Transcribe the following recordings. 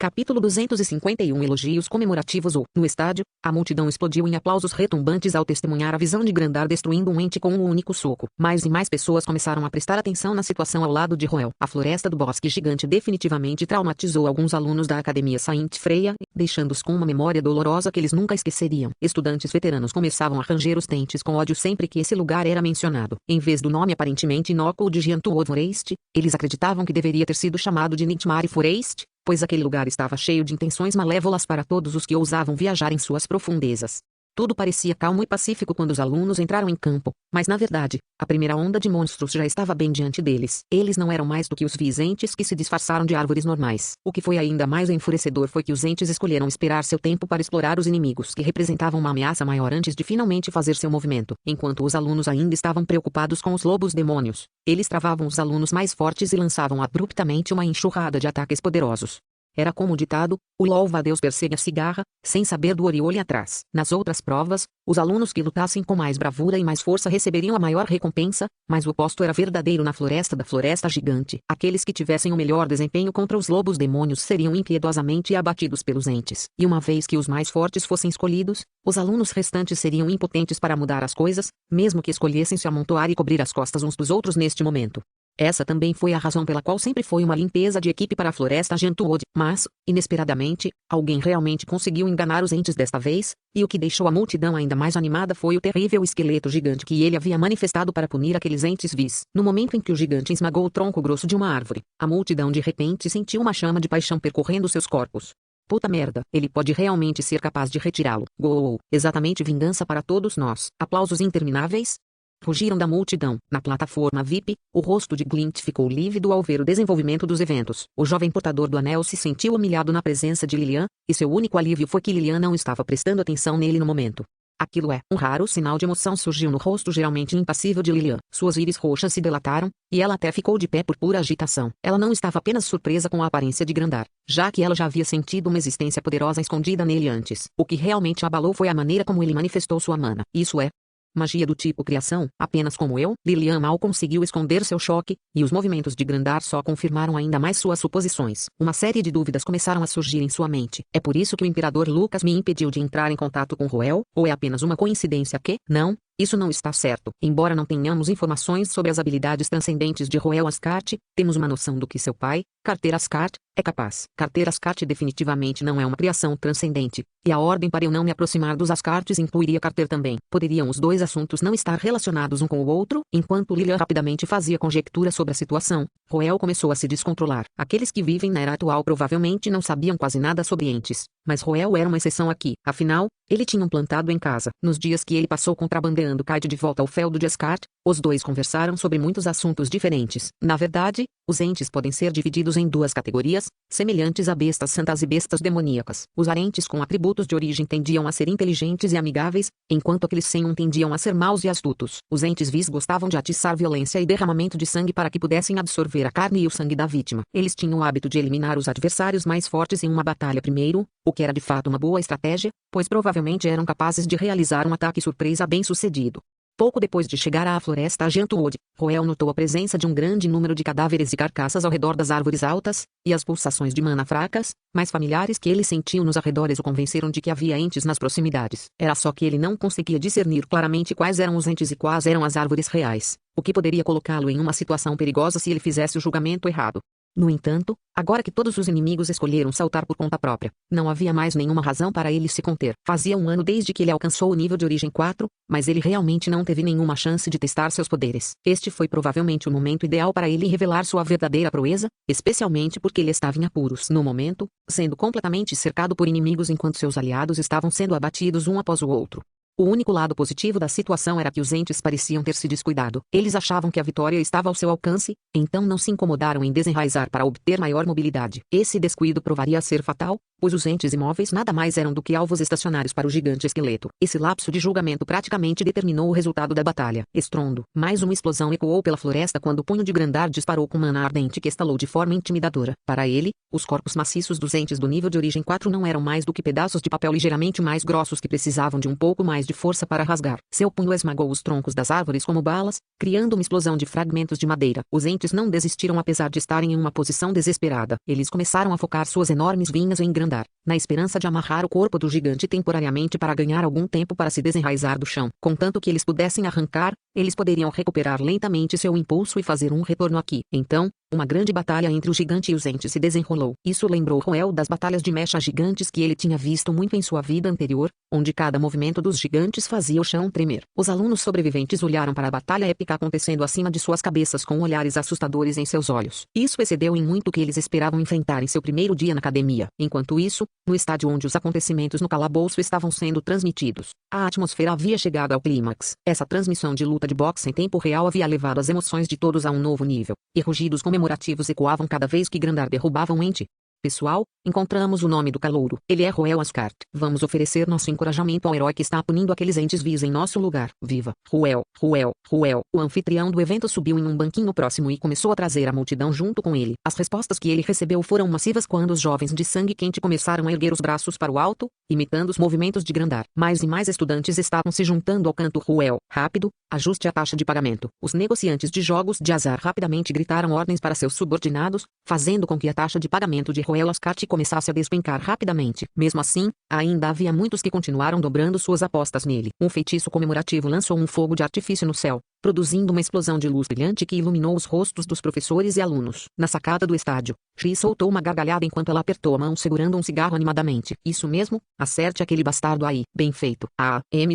Capítulo 251 Elogios comemorativos. No estádio, a multidão explodiu em aplausos retumbantes ao testemunhar a visão de Grandar destruindo um ente com um único soco. Mais e mais pessoas começaram a prestar atenção na situação ao lado de Roel. A floresta do bosque gigante definitivamente traumatizou alguns alunos da Academia Saint Freya, deixando-os com uma memória dolorosa que eles nunca esqueceriam. Estudantes veteranos começavam a ranger os dentes com ódio sempre que esse lugar era mencionado. Em vez do nome aparentemente inócuo de Giantwood Forest, eles acreditavam que deveria ter sido chamado de Nightmare Forest, pois aquele lugar estava cheio de intenções malévolas para todos os que ousavam viajar em suas profundezas. Tudo parecia calmo e pacífico quando os alunos entraram em campo, mas na verdade, a primeira onda de monstros já estava bem diante deles. Eles não eram mais do que os entes que se disfarçaram de árvores normais. O que foi ainda mais enfurecedor foi que os entes escolheram esperar seu tempo para explorar os inimigos que representavam uma ameaça maior antes de finalmente fazer seu movimento. Enquanto os alunos ainda estavam preocupados com os lobos demônios, eles travavam os alunos mais fortes e lançavam abruptamente uma enxurrada de ataques poderosos. Era como o ditado, o louva-a-Deus persegue a cigarra, sem saber do oriolho atrás. Nas outras provas, os alunos que lutassem com mais bravura e mais força receberiam a maior recompensa, mas o oposto era verdadeiro na floresta gigante. Aqueles que tivessem o melhor desempenho contra os lobos demônios seriam impiedosamente abatidos pelos entes. E uma vez que os mais fortes fossem escolhidos, os alunos restantes seriam impotentes para mudar as coisas, mesmo que escolhessem se amontoar e cobrir as costas uns dos outros neste momento. Essa também foi a razão pela qual sempre foi uma limpeza de equipe para a floresta Giantwood. Mas, inesperadamente, alguém realmente conseguiu enganar os entes desta vez, e o que deixou a multidão ainda mais animada foi o terrível esqueleto gigante que ele havia manifestado para punir aqueles entes vis. No momento em que o gigante esmagou o tronco grosso de uma árvore, a multidão de repente sentiu uma chama de paixão percorrendo seus corpos. Puta merda, ele pode realmente ser capaz de retirá-lo. Gol! Exatamente vingança para todos nós. Aplausos intermináveis. Fugiram da multidão. Na plataforma VIP, o rosto de Glint ficou lívido ao ver o desenvolvimento dos eventos. O jovem portador do anel se sentiu humilhado na presença de Lilian, e seu único alívio foi que Lilian não estava prestando atenção nele no momento. Aquilo um raro sinal de emoção surgiu no rosto geralmente impassível de Lilian. Suas íris roxas se dilataram, e ela até ficou de pé por pura agitação. Ela não estava apenas surpresa com a aparência de Grandar, já que ela já havia sentido uma existência poderosa escondida nele antes. O que realmente abalou foi a maneira como ele manifestou sua mana. Isso é magia do tipo criação, apenas como eu. Lilian mal conseguiu esconder seu choque, e os movimentos de Grandar só confirmaram ainda mais suas suposições. Uma série de dúvidas começaram a surgir em sua mente. É por isso que o Imperador Lucas me impediu de entrar em contato com Roel, ou é apenas uma coincidência que, não, isso não está certo. Embora não tenhamos informações sobre as habilidades transcendentes de Roel Ascart, temos uma noção do que seu pai, Carter Ascart, é capaz. Carter Ascart definitivamente não é uma criação transcendente, e a ordem para eu não me aproximar dos Ascartes incluiria Carter também. Poderiam os dois assuntos não estar relacionados um com o outro? Enquanto Lilian rapidamente fazia conjecturas sobre a situação, Roel começou a se descontrolar. Aqueles que vivem na era atual provavelmente não sabiam quase nada sobre entes, mas Roel era uma exceção aqui. Afinal, ele tinha um plantado em casa. Nos dias que ele passou contrabandeando Kaid de volta ao feudo de Ascart, os dois conversaram sobre muitos assuntos diferentes. Na verdade, os entes podem ser divididos em duas categorias, semelhantes a bestas santas e bestas demoníacas. Os arentes com atributos de origem tendiam a ser inteligentes e amigáveis, enquanto aqueles sem um tendiam a ser maus e astutos. Os entes vis gostavam de atiçar violência e derramamento de sangue para que pudessem absorver a carne e o sangue da vítima. Eles tinham o hábito de eliminar os adversários mais fortes em uma batalha primeiro, o que era de fato uma boa estratégia, pois provavelmente eram capazes de realizar um ataque surpresa bem-sucedido. Pouco depois de chegar à floresta Giantwood, Roel notou a presença de um grande número de cadáveres e carcaças ao redor das árvores altas, e as pulsações de mana fracas, mais familiares que ele sentiu nos arredores o convenceram de que havia entes nas proximidades. Era só que ele não conseguia discernir claramente quais eram os entes e quais eram as árvores reais, o que poderia colocá-lo em uma situação perigosa se ele fizesse o julgamento errado. No entanto, agora que todos os inimigos escolheram saltar por conta própria, não havia mais nenhuma razão para ele se conter. Fazia um ano desde que ele alcançou o nível de origem 4, mas ele realmente não teve nenhuma chance de testar seus poderes. Este foi provavelmente o momento ideal para ele revelar sua verdadeira proeza, especialmente porque ele estava em apuros no momento, sendo completamente cercado por inimigos enquanto seus aliados estavam sendo abatidos um após o outro. O único lado positivo da situação era que os entes pareciam ter se descuidado. Eles achavam que a vitória estava ao seu alcance, então não se incomodaram em desenraizar para obter maior mobilidade. Esse descuido provaria ser fatal, pois os entes imóveis nada mais eram do que alvos estacionários para o gigante esqueleto. Esse lapso de julgamento praticamente determinou o resultado da batalha. Estrondo. Mais uma explosão ecoou pela floresta quando o punho de Grandar disparou com mana ardente que estalou de forma intimidadora. Para ele, os corpos maciços dos entes do nível de origem 4 não eram mais do que pedaços de papel ligeiramente mais grossos que precisavam de um pouco mais de força para rasgar. Seu punho esmagou os troncos das árvores como balas, criando uma explosão de fragmentos de madeira. Os entes não desistiram apesar de estarem em uma posição desesperada. Eles começaram a focar suas enormes vinhas em Grandar, na esperança de amarrar o corpo do gigante temporariamente para ganhar algum tempo para se desenraizar do chão. Contanto que eles pudessem arrancar, eles poderiam recuperar lentamente seu impulso e fazer um retorno aqui. Então, uma grande batalha entre o gigante e os entes se desenrolou. Isso lembrou Roel das batalhas de mechas gigantes que ele tinha visto muito em sua vida anterior, onde cada movimento dos gigantes fazia o chão tremer. Os alunos sobreviventes olharam para a batalha épica acontecendo acima de suas cabeças com olhares assustadores em seus olhos. Isso excedeu em muito o que eles esperavam enfrentar em seu primeiro dia na academia. Enquanto isso, no estádio onde os acontecimentos no calabouço estavam sendo transmitidos, a atmosfera havia chegado ao clímax. Essa transmissão de luta de boxe em tempo real havia levado as emoções de todos a um novo nível, e rugidos comemorativos ecoavam cada vez que Grandar derrubava um ente. Pessoal, encontramos o nome do calouro. Ele é Roel Ascart. Vamos oferecer nosso encorajamento ao herói que está punindo aqueles entes vis em nosso lugar. Viva! Roel, Roel, Roel. O anfitrião do evento subiu em um banquinho próximo e começou a trazer a multidão junto com ele. As respostas que ele recebeu foram massivas quando os jovens de sangue quente começaram a erguer os braços para o alto, imitando os movimentos de Grandar. Mais e mais estudantes estavam se juntando ao canto Roel. Rápido, ajuste a taxa de pagamento. Os negociantes de jogos de azar rapidamente gritaram ordens para seus subordinados, fazendo com que a taxa de pagamento de Roel Ascart começasse a despencar rapidamente. Mesmo assim, ainda havia muitos que continuaram dobrando suas apostas nele. Um feitiço comemorativo lançou um fogo de artifício no céu, produzindo uma explosão de luz brilhante que iluminou os rostos dos professores e alunos. Na sacada do estádio, X soltou uma gargalhada enquanto ela apertou a mão segurando um cigarro animadamente. Isso mesmo, acerte aquele bastardo aí. Bem feito.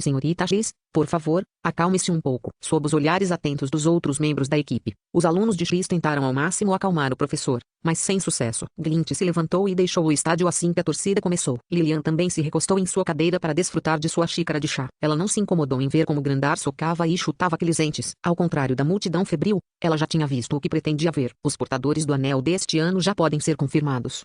Senhorita X, por favor, acalme-se um pouco. Sob os olhares atentos dos outros membros da equipe, os alunos de X tentaram ao máximo acalmar o professor, mas sem sucesso. Glint se levantou e deixou o estádio assim que a torcida começou. Lilian também se recostou em sua cadeira para desfrutar de sua xícara de chá. Ela não se incomodou em ver como Grandar socava e chutava aqueles entes. Ao contrário da multidão febril, ela já tinha visto o que pretendia ver. Os portadores do anel deste ano já podem ser confirmados.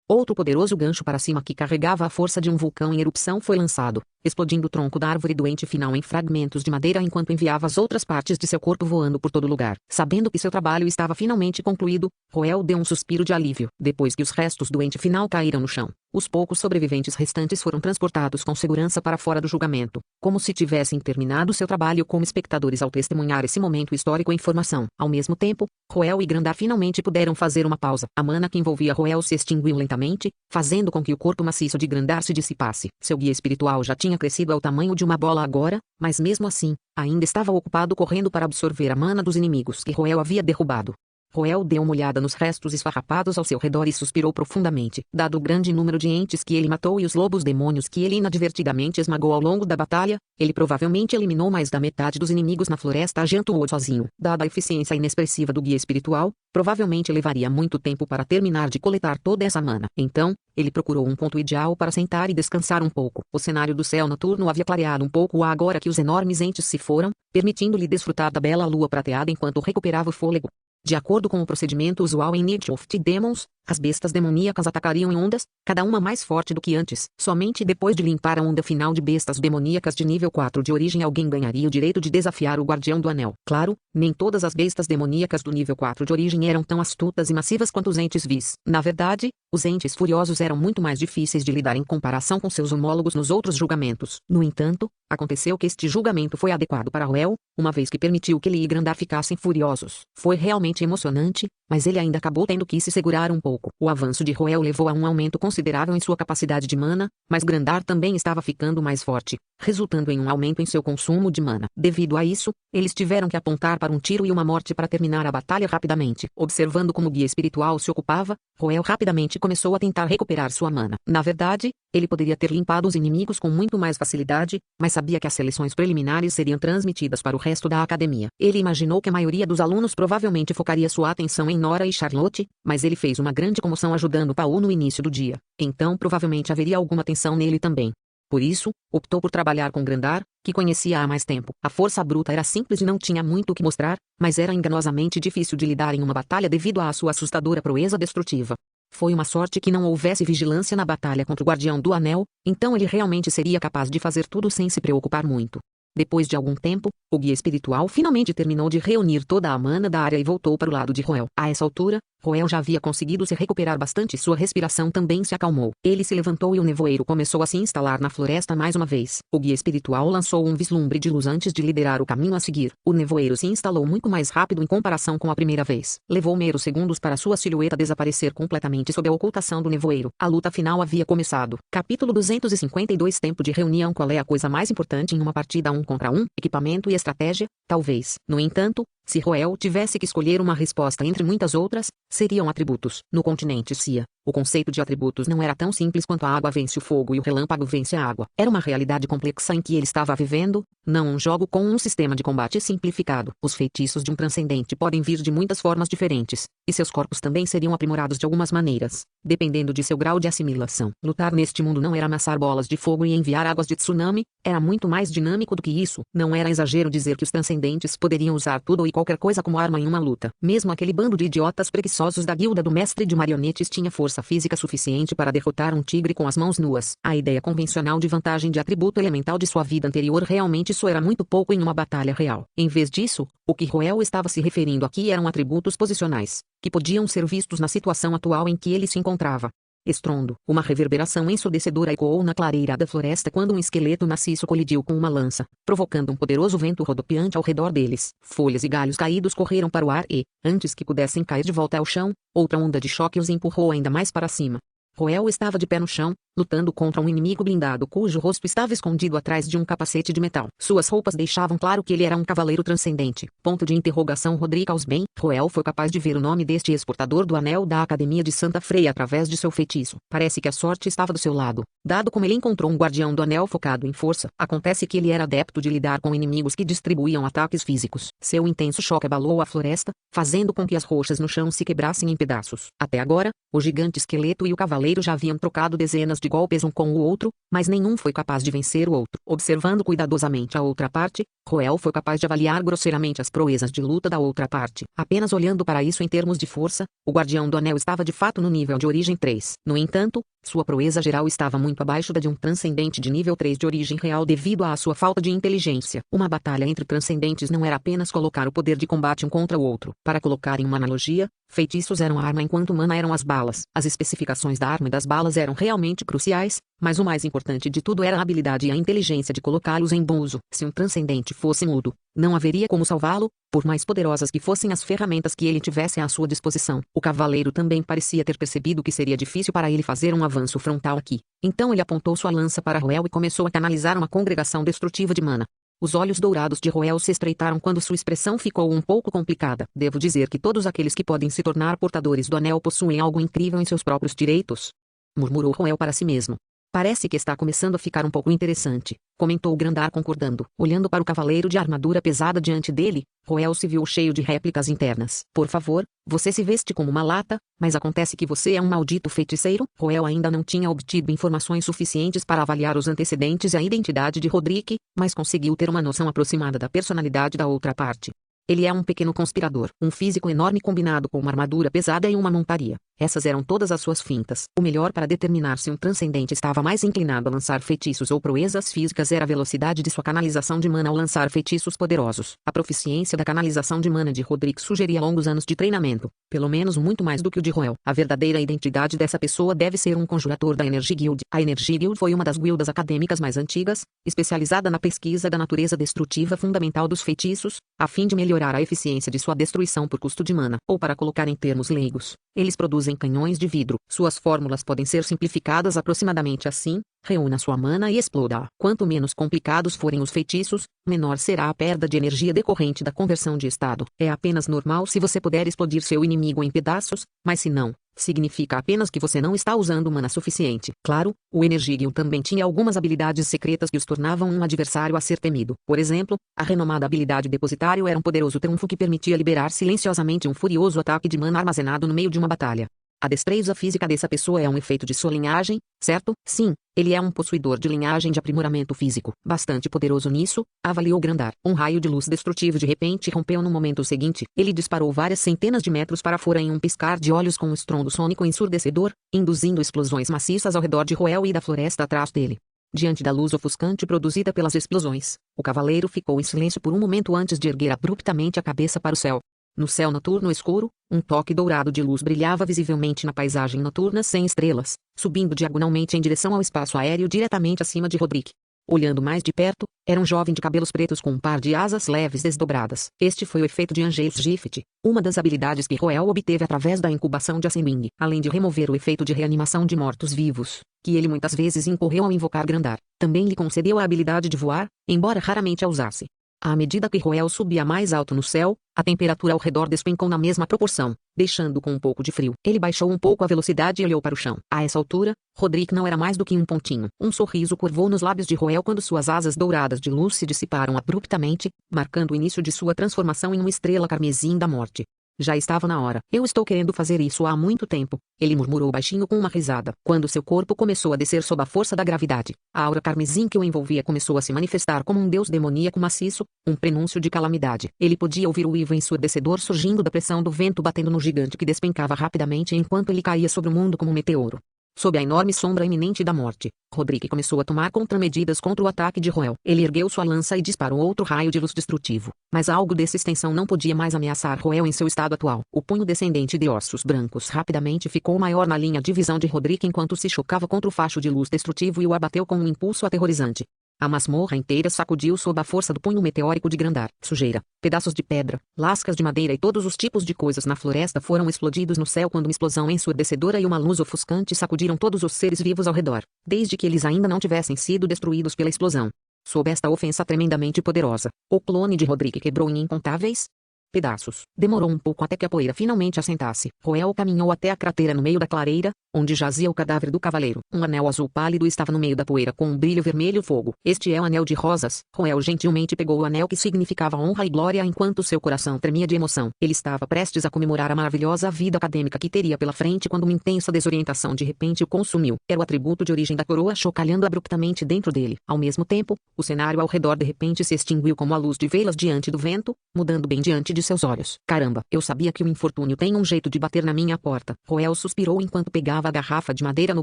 Outro poderoso gancho para cima que carregava a força de um vulcão em erupção foi lançado, explodindo o tronco da árvore doente final em fragmentos de madeira enquanto enviava as outras partes de seu corpo voando por todo lugar. Sabendo que seu trabalho estava finalmente concluído, Roel deu um suspiro de alívio. Depois que os restos do ente final caíram no chão, os poucos sobreviventes restantes foram transportados com segurança para fora do julgamento, como se tivessem terminado seu trabalho como espectadores ao testemunhar esse momento histórico em formação. Ao mesmo tempo, Roel e Grandar finalmente puderam fazer uma pausa. A mana que envolvia Roel se extinguiu lentamente, fazendo com que o corpo maciço de Grandar se dissipasse. Seu guia espiritual já tinha crescido ao tamanho de uma bola agora, mas mesmo assim, ainda estava ocupado correndo para absorver a mana dos inimigos que Roel havia derrubado. Roel deu uma olhada nos restos esfarrapados ao seu redor e suspirou profundamente. Dado o grande número de entes que ele matou e os lobos demônios que ele inadvertidamente esmagou ao longo da batalha, ele provavelmente eliminou mais da metade dos inimigos na floresta Ajantuo sozinho. Dada a eficiência inexpressiva do guia espiritual, provavelmente levaria muito tempo para terminar de coletar toda essa mana. Então, ele procurou um ponto ideal para sentar e descansar um pouco. O cenário do céu noturno havia clareado um pouco agora que os enormes entes se foram, permitindo-lhe desfrutar da bela lua prateada enquanto recuperava o fôlego. De acordo com o procedimento usual em Night of the Demons, as bestas demoníacas atacariam em ondas, cada uma mais forte do que antes. Somente depois de limpar a onda final de bestas demoníacas de nível 4 de origem alguém ganharia o direito de desafiar o Guardião do Anel. Claro, nem todas as bestas demoníacas do nível 4 de origem eram tão astutas e massivas quanto os entes vis. Na verdade, os entes furiosos eram muito mais difíceis de lidar em comparação com seus homólogos nos outros julgamentos. No entanto, aconteceu que este julgamento foi adequado para Roel, uma vez que permitiu que ele e Grandar ficassem furiosos. Foi realmente emocionante, mas ele ainda acabou tendo que se segurar um pouco. O avanço de Roel levou a um aumento considerável em sua capacidade de mana, mas Grandar também estava ficando mais forte, resultando em um aumento em seu consumo de mana. Devido a isso, eles tiveram que apontar para um tiro e uma morte para terminar a batalha rapidamente. Observando como o guia espiritual se ocupava, Roel rapidamente começou a tentar recuperar sua mana. Na verdade, ele poderia ter limpado os inimigos com muito mais facilidade, mas sabia que as seleções preliminares seriam transmitidas para o resto da academia. Ele imaginou que a maioria dos alunos provavelmente focaria sua atenção em Nora e Charlotte, mas ele fez uma grande comoção ajudando Paul no início do dia. Então provavelmente haveria alguma atenção nele também. Por isso, optou por trabalhar com Grandar, que conhecia há mais tempo. A força bruta era simples e não tinha muito o que mostrar, mas era enganosamente difícil de lidar em uma batalha devido à sua assustadora proeza destrutiva. Foi uma sorte que não houvesse vigilância na batalha contra o Guardião do Anel, então ele realmente seria capaz de fazer tudo sem se preocupar muito. Depois de algum tempo, o guia espiritual finalmente terminou de reunir toda a mana da área e voltou para o lado de Roel. A essa altura, Roel já havia conseguido se recuperar bastante e sua respiração também se acalmou. Ele se levantou e o nevoeiro começou a se instalar na floresta mais uma vez. O guia espiritual lançou um vislumbre de luz antes de liderar o caminho a seguir. O nevoeiro se instalou muito mais rápido em comparação com a primeira vez. Levou meros segundos para sua silhueta desaparecer completamente sob a ocultação do nevoeiro. A luta final havia começado. Capítulo 252 Tempo de reunião. Qual é a coisa mais importante em uma partida 1 contra 1? Equipamento e estratégia? Talvez. No entanto, se Roel tivesse que escolher uma resposta entre muitas outras, seriam atributos. No continente Cia, o conceito de atributos não era tão simples quanto a água vence o fogo e o relâmpago vence a água. Era uma realidade complexa em que ele estava vivendo, não um jogo com um sistema de combate simplificado. Os feitiços de um transcendente podem vir de muitas formas diferentes, e seus corpos também seriam aprimorados de algumas maneiras, dependendo de seu grau de assimilação. Lutar neste mundo não era amassar bolas de fogo e enviar águas de tsunami, era muito mais dinâmico do que isso. Não era exagero dizer que os transcendentes poderiam usar tudo e qualquer coisa como arma em uma luta. Mesmo aquele bando de idiotas preguiçosos da guilda do mestre de marionetes tinha força física suficiente para derrotar um tigre com as mãos nuas. A ideia convencional de vantagem de atributo elemental de sua vida anterior realmente soera muito pouco em uma batalha real. Em vez disso, o que Roel estava se referindo aqui eram atributos posicionais, que podiam ser vistos na situação atual em que ele se encontrava. Estrondo. Uma reverberação ensurdecedora ecoou na clareira da floresta quando um esqueleto maciço colidiu com uma lança, provocando um poderoso vento rodopiante ao redor deles. Folhas e galhos caídos correram para o ar e, antes que pudessem cair de volta ao chão, outra onda de choque os empurrou ainda mais para cima. Roel estava de pé no chão, lutando contra um inimigo blindado cujo rosto estava escondido atrás de um capacete de metal. Suas roupas deixavam claro que ele era um cavaleiro transcendente. Ponto de interrogação. Rodrigues. Bem, Roel foi capaz de ver o nome deste exportador do anel da Academia de Santa Freia através de seu feitiço. Parece que a sorte estava do seu lado, dado como ele encontrou um guardião do anel focado em força. Acontece que ele era adepto de lidar com inimigos que distribuíam ataques físicos. Seu intenso choque abalou a floresta, fazendo com que as rochas no chão se quebrassem em pedaços. Até agora, o gigante esqueleto e o cavaleiro já haviam trocado dezenas de golpes um com o outro, mas nenhum foi capaz de vencer o outro. Observando cuidadosamente a outra parte, Roel foi capaz de avaliar grosseiramente as proezas de luta da outra parte. Apenas olhando para isso em termos de força, o Guardião do Anel estava de fato no nível de origem 3. No entanto, sua proeza geral estava muito abaixo da de um transcendente de nível 3 de origem real devido à sua falta de inteligência. Uma batalha entre transcendentes não era apenas colocar o poder de combate um contra o outro. Para colocar em uma analogia, feitiços eram a arma enquanto mana eram as balas. As especificações da arma e das balas eram realmente cruciais, mas o mais importante de tudo era a habilidade e a inteligência de colocá-los em bom uso. Se um transcendente fosse mudo, não haveria como salvá-lo, por mais poderosas que fossem as ferramentas que ele tivesse à sua disposição. O cavaleiro também parecia ter percebido que seria difícil para ele fazer um avanço frontal aqui. Então ele apontou sua lança para Roel e começou a canalizar uma congregação destrutiva de mana. Os olhos dourados de Roel se estreitaram quando sua expressão ficou um pouco complicada. Devo dizer que todos aqueles que podem se tornar portadores do anel possuem algo incrível em seus próprios direitos, murmurou Roel para si mesmo. Parece que está começando a ficar um pouco interessante, comentou Grandar concordando. Olhando para o cavaleiro de armadura pesada diante dele, Roel se viu cheio de réplicas internas. Por favor, você se veste como uma lata, mas acontece que você é um maldito feiticeiro? Roel ainda não tinha obtido informações suficientes para avaliar os antecedentes e a identidade de Rodrigue, mas conseguiu ter uma noção aproximada da personalidade da outra parte. Ele é um pequeno conspirador, um físico enorme combinado com uma armadura pesada e uma montaria. Essas eram todas as suas fintas. O melhor para determinar se um transcendente estava mais inclinado a lançar feitiços ou proezas físicas era a velocidade de sua canalização de mana ao lançar feitiços poderosos. A proficiência da canalização de mana de Rodrigue sugeria longos anos de treinamento, pelo menos muito mais do que o de Roel. A verdadeira identidade dessa pessoa deve ser um conjurador da Energy Guild. A Energy Guild foi uma das guildas acadêmicas mais antigas, especializada na pesquisa da natureza destrutiva fundamental dos feitiços, a fim de melhorar a eficiência de sua destruição por custo de mana. Ou para colocar em termos leigos, eles produzem canhões de vidro. Suas fórmulas podem ser simplificadas aproximadamente assim: reúna sua mana e exploda-a. Quanto menos complicados forem os feitiços, menor será a perda de energia decorrente da conversão de estado. É apenas normal se você puder explodir seu inimigo em pedaços, mas se não, significa apenas que você não está usando mana suficiente. Claro, o Energigium também tinha algumas habilidades secretas que os tornavam um adversário a ser temido. Por exemplo, a renomada habilidade Depositário era um poderoso trunfo que permitia liberar silenciosamente um furioso ataque de mana armazenado no meio de uma batalha. A destreza física dessa pessoa é um efeito de sua linhagem, certo? Sim, ele é um possuidor de linhagem de aprimoramento físico, bastante poderoso nisso, avaliou Grandar. Um raio de luz destrutivo de repente rompeu no momento seguinte. Ele disparou várias centenas de metros para fora em um piscar de olhos com um estrondo sônico ensurdecedor, induzindo explosões maciças ao redor de Roel e da floresta atrás dele. Diante da luz ofuscante produzida pelas explosões, o cavaleiro ficou em silêncio por um momento antes de erguer abruptamente a cabeça para o céu. No céu noturno escuro, um toque dourado de luz brilhava visivelmente na paisagem noturna sem estrelas, subindo diagonalmente em direção ao espaço aéreo diretamente acima de Roderick. Olhando mais de perto, era um jovem de cabelos pretos com um par de asas leves desdobradas. Este foi o efeito de Angel's Gift, uma das habilidades que Roel obteve através da incubação de Ascending, além de remover o efeito de reanimação de mortos-vivos, que ele muitas vezes incorreu ao invocar Grandar. Também lhe concedeu a habilidade de voar, embora raramente a usasse. À medida que Roel subia mais alto no céu, a temperatura ao redor despencou na mesma proporção, deixando com um pouco de frio. Ele baixou um pouco a velocidade e olhou para o chão. A essa altura, Roderick não era mais do que um pontinho. Um sorriso curvou nos lábios de Roel quando suas asas douradas de luz se dissiparam abruptamente, marcando o início de sua transformação em uma estrela carmesim da morte. Já estava na hora. Eu estou querendo fazer isso há muito tempo, ele murmurou baixinho com uma risada. Quando seu corpo começou a descer sob a força da gravidade, a aura carmesim que o envolvia começou a se manifestar como um deus demoníaco maciço, um prenúncio de calamidade. Ele podia ouvir o uivo ensurdecedor surgindo da pressão do vento batendo no gigante que despencava rapidamente enquanto ele caía sobre o mundo como um meteoro. Sob a enorme sombra iminente da morte, Roderick começou a tomar contramedidas contra o ataque de Roel. Ele ergueu sua lança e disparou outro raio de luz destrutivo. Mas algo dessa extensão não podia mais ameaçar Roel em seu estado atual. O punho descendente de ossos brancos rapidamente ficou maior na linha de visão de Roderick enquanto se chocava contra o facho de luz destrutivo e o abateu com um impulso aterrorizante. A masmorra inteira sacudiu sob a força do punho meteórico de Grandar. Sujeira, pedaços de pedra, lascas de madeira e todos os tipos de coisas na floresta foram explodidos no céu quando uma explosão ensurdecedora e uma luz ofuscante sacudiram todos os seres vivos ao redor, desde que eles ainda não tivessem sido destruídos pela explosão. Sob esta ofensa tremendamente poderosa, o clone de Roderick quebrou em incontáveis pedaços. Demorou um pouco até que a poeira finalmente assentasse. Roel caminhou até a cratera no meio da clareira, onde jazia o cadáver do cavaleiro. Um anel azul pálido estava no meio da poeira com um brilho vermelho fogo. Este é o anel de rosas. Roel gentilmente pegou o anel que significava honra e glória enquanto seu coração tremia de emoção. Ele estava prestes a comemorar a maravilhosa vida acadêmica que teria pela frente quando uma intensa desorientação de repente o consumiu. Era o atributo de origem da coroa chocalhando abruptamente dentro dele. Ao mesmo tempo, o cenário ao redor de repente se extinguiu como a luz de velas diante do vento, mudando bem diante de seus olhos. Caramba, eu sabia que o infortúnio tem um jeito de bater na minha porta. Roel suspirou enquanto pegava a garrafa de madeira no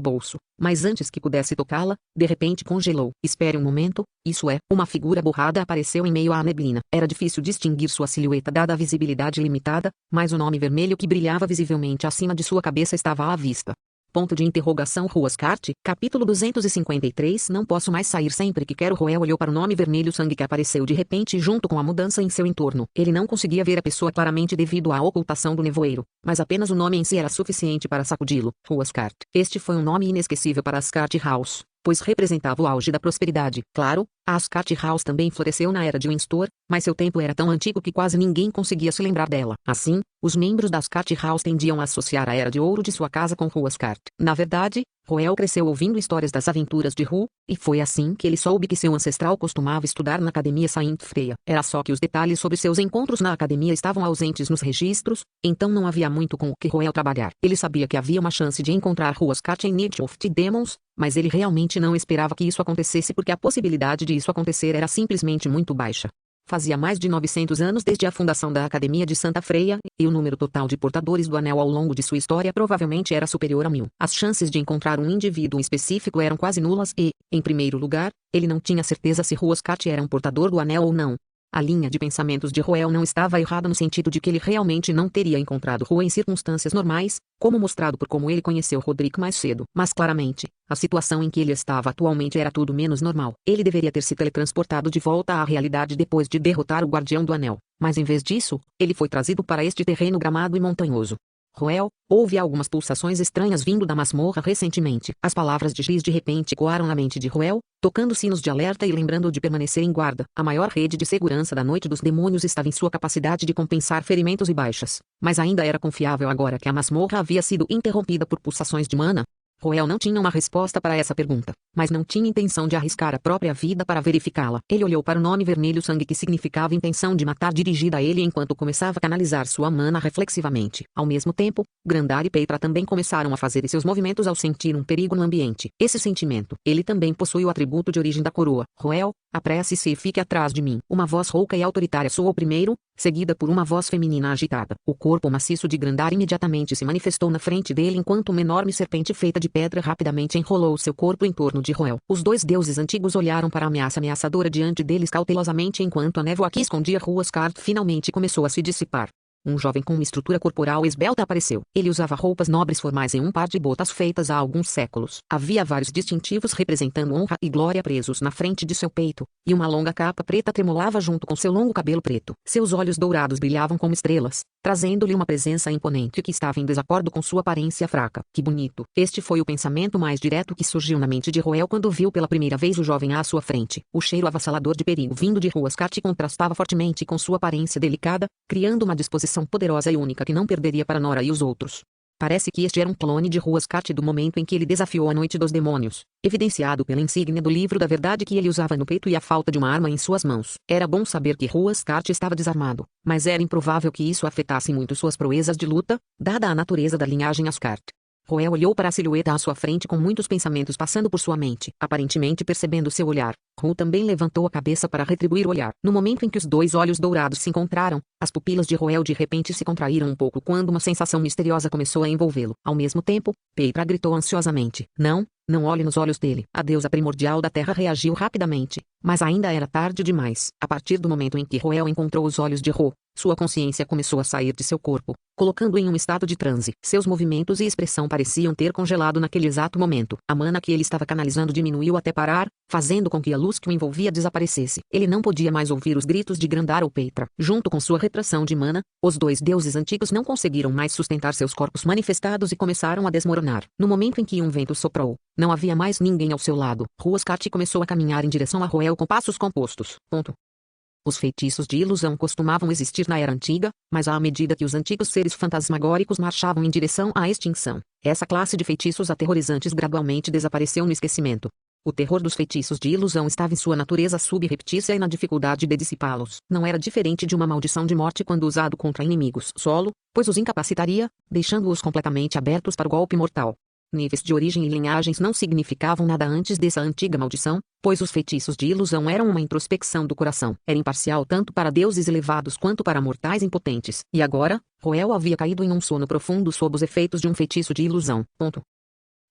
bolso, mas antes que pudesse tocá-la, de repente congelou. Espere um momento, isso é, uma figura borrada apareceu em meio à neblina. Era difícil distinguir sua silhueta dada a visibilidade limitada, mas o nome vermelho que brilhava visivelmente acima de sua cabeça estava à vista. Ponto de interrogação. Ruascart, capítulo 253. Não posso mais sair sempre que quero. Roel olhou para o nome vermelho sangue que apareceu de repente junto com a mudança em seu entorno. Ele não conseguia ver a pessoa claramente devido à ocultação do nevoeiro, mas apenas o nome em si era suficiente para sacudi-lo. Ruascart. Este foi um nome inesquecível para Ascart House, pois representava o auge da prosperidade. Claro, a Ascart House também floresceu na era de Windsor, mas seu tempo era tão antigo que quase ninguém conseguia se lembrar dela. Assim, os membros da Ascart House tendiam a associar a era de ouro de sua casa com Ruascart. Na verdade, Roel cresceu ouvindo histórias das aventuras de Ru, e foi assim que ele soube que seu ancestral costumava estudar na Academia Saint Freya. Era só que os detalhes sobre seus encontros na academia estavam ausentes nos registros, então não havia muito com o que Roel trabalhar. Ele sabia que havia uma chance de encontrar Ruascart em Night of the Demons, mas ele realmente não esperava que isso acontecesse porque a possibilidade de isso acontecer era simplesmente muito baixa. Fazia mais de 900 anos desde a fundação da Academia de Santa Freya, e o número total de portadores do anel ao longo de sua história provavelmente era superior a 1000. As chances de encontrar um indivíduo específico eram quase nulas e, em primeiro lugar, ele não tinha certeza se Ruascart era um portador do anel ou não. A linha de pensamentos de Roel não estava errada no sentido de que ele realmente não teria encontrado Ru em circunstâncias normais, como mostrado por como ele conheceu Roderick mais cedo. Mas claramente, a situação em que ele estava atualmente era tudo menos normal. Ele deveria ter se teletransportado de volta à realidade depois de derrotar o Guardião do Anel, mas em vez disso, ele foi trazido para este terreno gramado e montanhoso. Roel, houve algumas pulsações estranhas vindo da masmorra recentemente. As palavras de Giz de repente ecoaram na mente de Roel, tocando sinos de alerta e lembrando-o de permanecer em guarda. A maior rede de segurança da Noite dos Demônios estava em sua capacidade de compensar ferimentos e baixas, mas ainda era confiável agora que a masmorra havia sido interrompida por pulsações de mana. Roel não tinha uma resposta para essa pergunta, mas não tinha intenção de arriscar a própria vida para verificá-la. Ele olhou para o nome vermelho sangue que significava intenção de matar dirigida a ele enquanto começava a canalizar sua mana reflexivamente. Ao mesmo tempo, Grandar e Peitra também começaram a fazer seus movimentos ao sentir um perigo no ambiente. Esse sentimento, ele também possui o atributo de origem da coroa. Roel, apresse-se e fique atrás de mim. Uma voz rouca e autoritária soou primeiro, seguida por uma voz feminina agitada. O corpo maciço de Grandar imediatamente se manifestou na frente dele enquanto uma enorme serpente feita de pedra rapidamente enrolou seu corpo em torno de Roel. Os dois deuses antigos olharam para a ameaça ameaçadora diante deles cautelosamente enquanto a névoa que escondia Hrothgar finalmente começou a se dissipar. Um jovem com uma estrutura corporal esbelta apareceu. Ele usava roupas nobres formais em um par de botas feitas há alguns séculos. Havia vários distintivos representando honra e glória presos na frente de seu peito, e uma longa capa preta tremulava junto com seu longo cabelo preto. Seus olhos dourados brilhavam como estrelas, trazendo-lhe uma presença imponente que estava em desacordo com sua aparência fraca. Que bonito! Este foi o pensamento mais direto que surgiu na mente de Roel quando viu pela primeira vez o jovem à sua frente. O cheiro avassalador de perigo vindo de Hrothgar contrastava fortemente com sua aparência delicada, criando uma disposição poderosa e única que não perderia para Nora e os outros. Parece que este era um clone de Hrothgar do momento em que ele desafiou a Noite dos Demônios, evidenciado pela insígnia do livro da verdade que ele usava no peito e a falta de uma arma em suas mãos. Era bom saber que Hrothgar estava desarmado, mas era improvável que isso afetasse muito suas proezas de luta, dada a natureza da linhagem Ascart. Roel olhou para a silhueta à sua frente com muitos pensamentos passando por sua mente. Aparentemente percebendo seu olhar, Ru também levantou a cabeça para retribuir o olhar. No momento em que os dois olhos dourados se encontraram, as pupilas de Roel de repente se contraíram um pouco quando uma sensação misteriosa começou a envolvê-lo. Ao mesmo tempo, Peitra gritou ansiosamente. Não olhe nos olhos dele. A deusa primordial da terra reagiu rapidamente, mas ainda era tarde demais. A partir do momento em que Roel encontrou os olhos de Ro, sua consciência começou a sair de seu corpo, colocando-o em um estado de transe. Seus movimentos e expressão pareciam ter congelado naquele exato momento. A mana que ele estava canalizando diminuiu até parar, fazendo com que a luz que o envolvia desaparecesse. Ele não podia mais ouvir os gritos de Grandar ou Peitra. Junto com sua retração de mana, os dois deuses antigos não conseguiram mais sustentar seus corpos manifestados e começaram a desmoronar. No momento em que um vento soprou, não havia mais ninguém ao seu lado. Hrothgar começou a caminhar em direção a Roel com passos compostos. Os feitiços de ilusão costumavam existir na Era Antiga, mas à medida que os antigos seres fantasmagóricos marchavam em direção à extinção, essa classe de feitiços aterrorizantes gradualmente desapareceu no esquecimento. O terror dos feitiços de ilusão estava em sua natureza subreptícia e na dificuldade de dissipá-los. Não era diferente de uma maldição de morte quando usado contra inimigos solo, pois os incapacitaria, deixando-os completamente abertos para o golpe mortal. Níveis de origem e linhagens não significavam nada antes dessa antiga maldição, pois os feitiços de ilusão eram uma introspecção do coração. Era imparcial tanto para deuses elevados quanto para mortais impotentes. E agora, Roel havia caído em um sono profundo sob os efeitos de um feitiço de ilusão.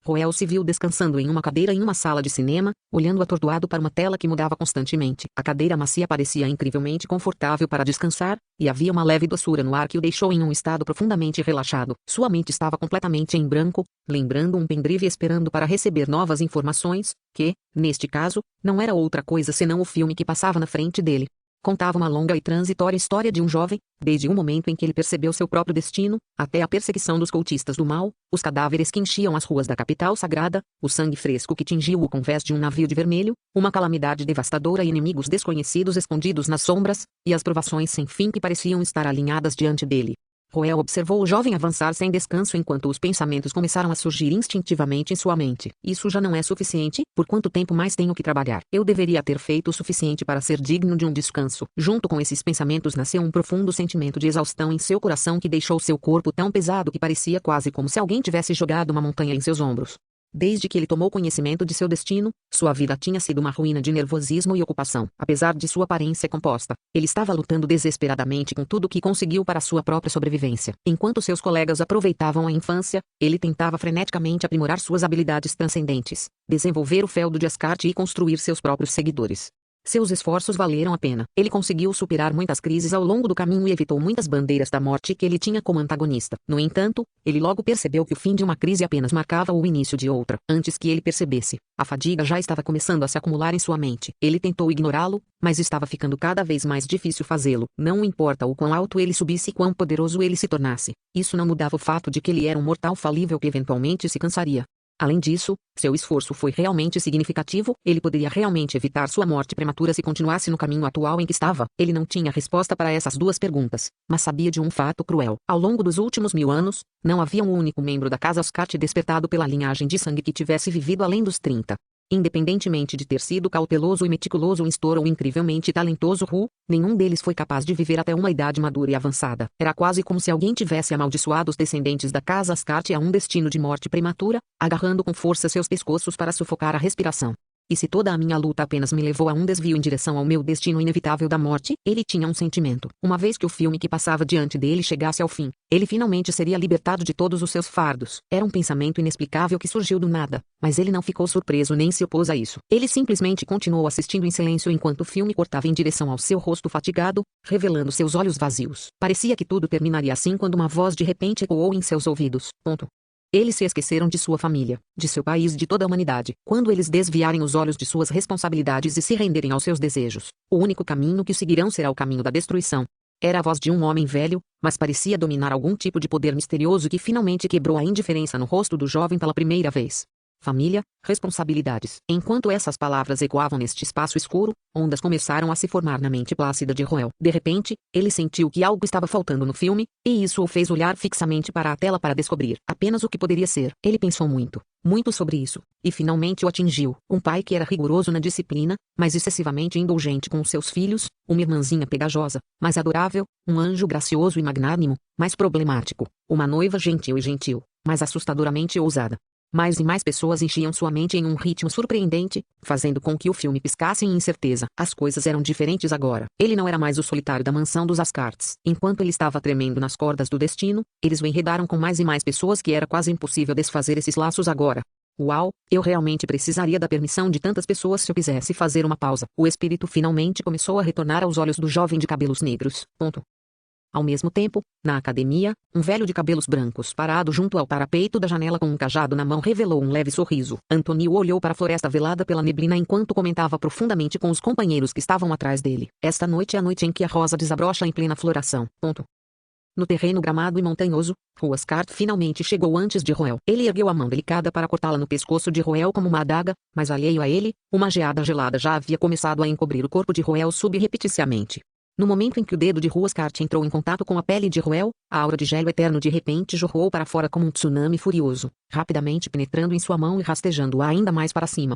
Roel se viu descansando em uma cadeira em uma sala de cinema, olhando atordoado para uma tela que mudava constantemente. A cadeira macia parecia incrivelmente confortável para descansar, e havia uma leve doçura no ar que o deixou em um estado profundamente relaxado. Sua mente estava completamente em branco, lembrando um pendrive esperando para receber novas informações, que, neste caso, não era outra coisa senão o filme que passava na frente dele. Contava uma longa e transitória história de um jovem, desde o momento em que ele percebeu seu próprio destino, até a perseguição dos cultistas do mal, os cadáveres que enchiam as ruas da capital sagrada, o sangue fresco que tingiu o convés de um navio de vermelho, uma calamidade devastadora e inimigos desconhecidos escondidos nas sombras, e as provações sem fim que pareciam estar alinhadas diante dele. Roel observou o jovem avançar sem descanso enquanto os pensamentos começaram a surgir instintivamente em sua mente. Isso já não é suficiente? Por quanto tempo mais tenho que trabalhar? Eu deveria ter feito o suficiente para ser digno de um descanso. Junto com esses pensamentos nasceu um profundo sentimento de exaustão em seu coração que deixou seu corpo tão pesado que parecia quase como se alguém tivesse jogado uma montanha em seus ombros. Desde que ele tomou conhecimento de seu destino, sua vida tinha sido uma ruína de nervosismo e ocupação. Apesar de sua aparência composta, ele estava lutando desesperadamente com tudo o que conseguiu para sua própria sobrevivência. Enquanto seus colegas aproveitavam a infância, ele tentava freneticamente aprimorar suas habilidades transcendentes, desenvolver o feudo de Ascart e construir seus próprios seguidores. Seus esforços valeram a pena. Ele conseguiu superar muitas crises ao longo do caminho e evitou muitas bandeiras da morte que ele tinha como antagonista. No entanto, ele logo percebeu que o fim de uma crise apenas marcava o início de outra. Antes que ele percebesse, a fadiga já estava começando a se acumular em sua mente. Ele tentou ignorá-lo, mas estava ficando cada vez mais difícil fazê-lo. Não importa o quão alto ele subisse e quão poderoso ele se tornasse. Isso não mudava o fato de que ele era um mortal falível que eventualmente se cansaria. Além disso, seu esforço foi realmente significativo, ele poderia realmente evitar sua morte prematura se continuasse no caminho atual em que estava. Ele não tinha resposta para essas duas perguntas, mas sabia de um fato cruel. Ao longo dos últimos 1000 anos, não havia um único membro da casa Ascart despertado pela linhagem de sangue que tivesse vivido além dos 30. Independentemente de ter sido cauteloso e meticuloso Instor ou incrivelmente talentoso Ru, nenhum deles foi capaz de viver até uma idade madura e avançada. Era quase como se alguém tivesse amaldiçoado os descendentes da casa Ascart a um destino de morte prematura, agarrando com força seus pescoços para sufocar a respiração. E se toda a minha luta apenas me levou a um desvio em direção ao meu destino inevitável da morte, ele tinha um sentimento. Uma vez que o filme que passava diante dele chegasse ao fim, ele finalmente seria libertado de todos os seus fardos. Era um pensamento inexplicável que surgiu do nada, mas ele não ficou surpreso nem se opôs a isso. Ele simplesmente continuou assistindo em silêncio enquanto o filme cortava em direção ao seu rosto fatigado, revelando seus olhos vazios. Parecia que tudo terminaria assim quando uma voz de repente ecoou em seus ouvidos. Eles se esqueceram de sua família, de seu país e de toda a humanidade. Quando eles desviarem os olhos de suas responsabilidades e se renderem aos seus desejos, o único caminho que seguirão será o caminho da destruição. Era a voz de um homem velho, mas parecia dominar algum tipo de poder misterioso que finalmente quebrou a indiferença no rosto do jovem pela primeira vez. Família, responsabilidades. Enquanto essas palavras ecoavam neste espaço escuro, ondas começaram a se formar na mente plácida de Roel. De repente, ele sentiu que algo estava faltando no filme, e isso o fez olhar fixamente para a tela para descobrir apenas o que poderia ser. Ele pensou muito, muito sobre isso, e finalmente o atingiu. Um pai que era rigoroso na disciplina, mas excessivamente indulgente com seus filhos, uma irmãzinha pegajosa, mas adorável, um anjo gracioso e magnânimo, mas problemático, uma noiva gentil, mas assustadoramente ousada. Mais e mais pessoas enchiam sua mente em um ritmo surpreendente, fazendo com que o filme piscasse em incerteza. As coisas eram diferentes agora. Ele não era mais o solitário da mansão dos Ascartes. Enquanto ele estava tremendo nas cordas do destino, eles o enredaram com mais e mais pessoas que era quase impossível desfazer esses laços agora. Uau, eu realmente precisaria da permissão de tantas pessoas se eu quisesse fazer uma pausa. O espírito finalmente começou a retornar aos olhos do jovem de cabelos negros. Ao mesmo tempo, na academia, um velho de cabelos brancos parado junto ao parapeito da janela com um cajado na mão revelou um leve sorriso. Antonio olhou para a floresta velada pela neblina enquanto comentava profundamente com os companheiros que estavam atrás dele. Esta noite é a noite em que a rosa desabrocha em plena floração. No terreno gramado e montanhoso, Ascart finalmente chegou antes de Roel. Ele ergueu a mão delicada para cortá-la no pescoço de Roel como uma adaga, mas alheio a ele, uma geada gelada já havia começado a encobrir o corpo de Roel subrepticiamente. No momento em que o dedo de Ascart entrou em contato com a pele de Roel, a aura de gelo eterno de repente jorrou para fora como um tsunami furioso, rapidamente penetrando em sua mão e rastejando-a ainda mais para cima.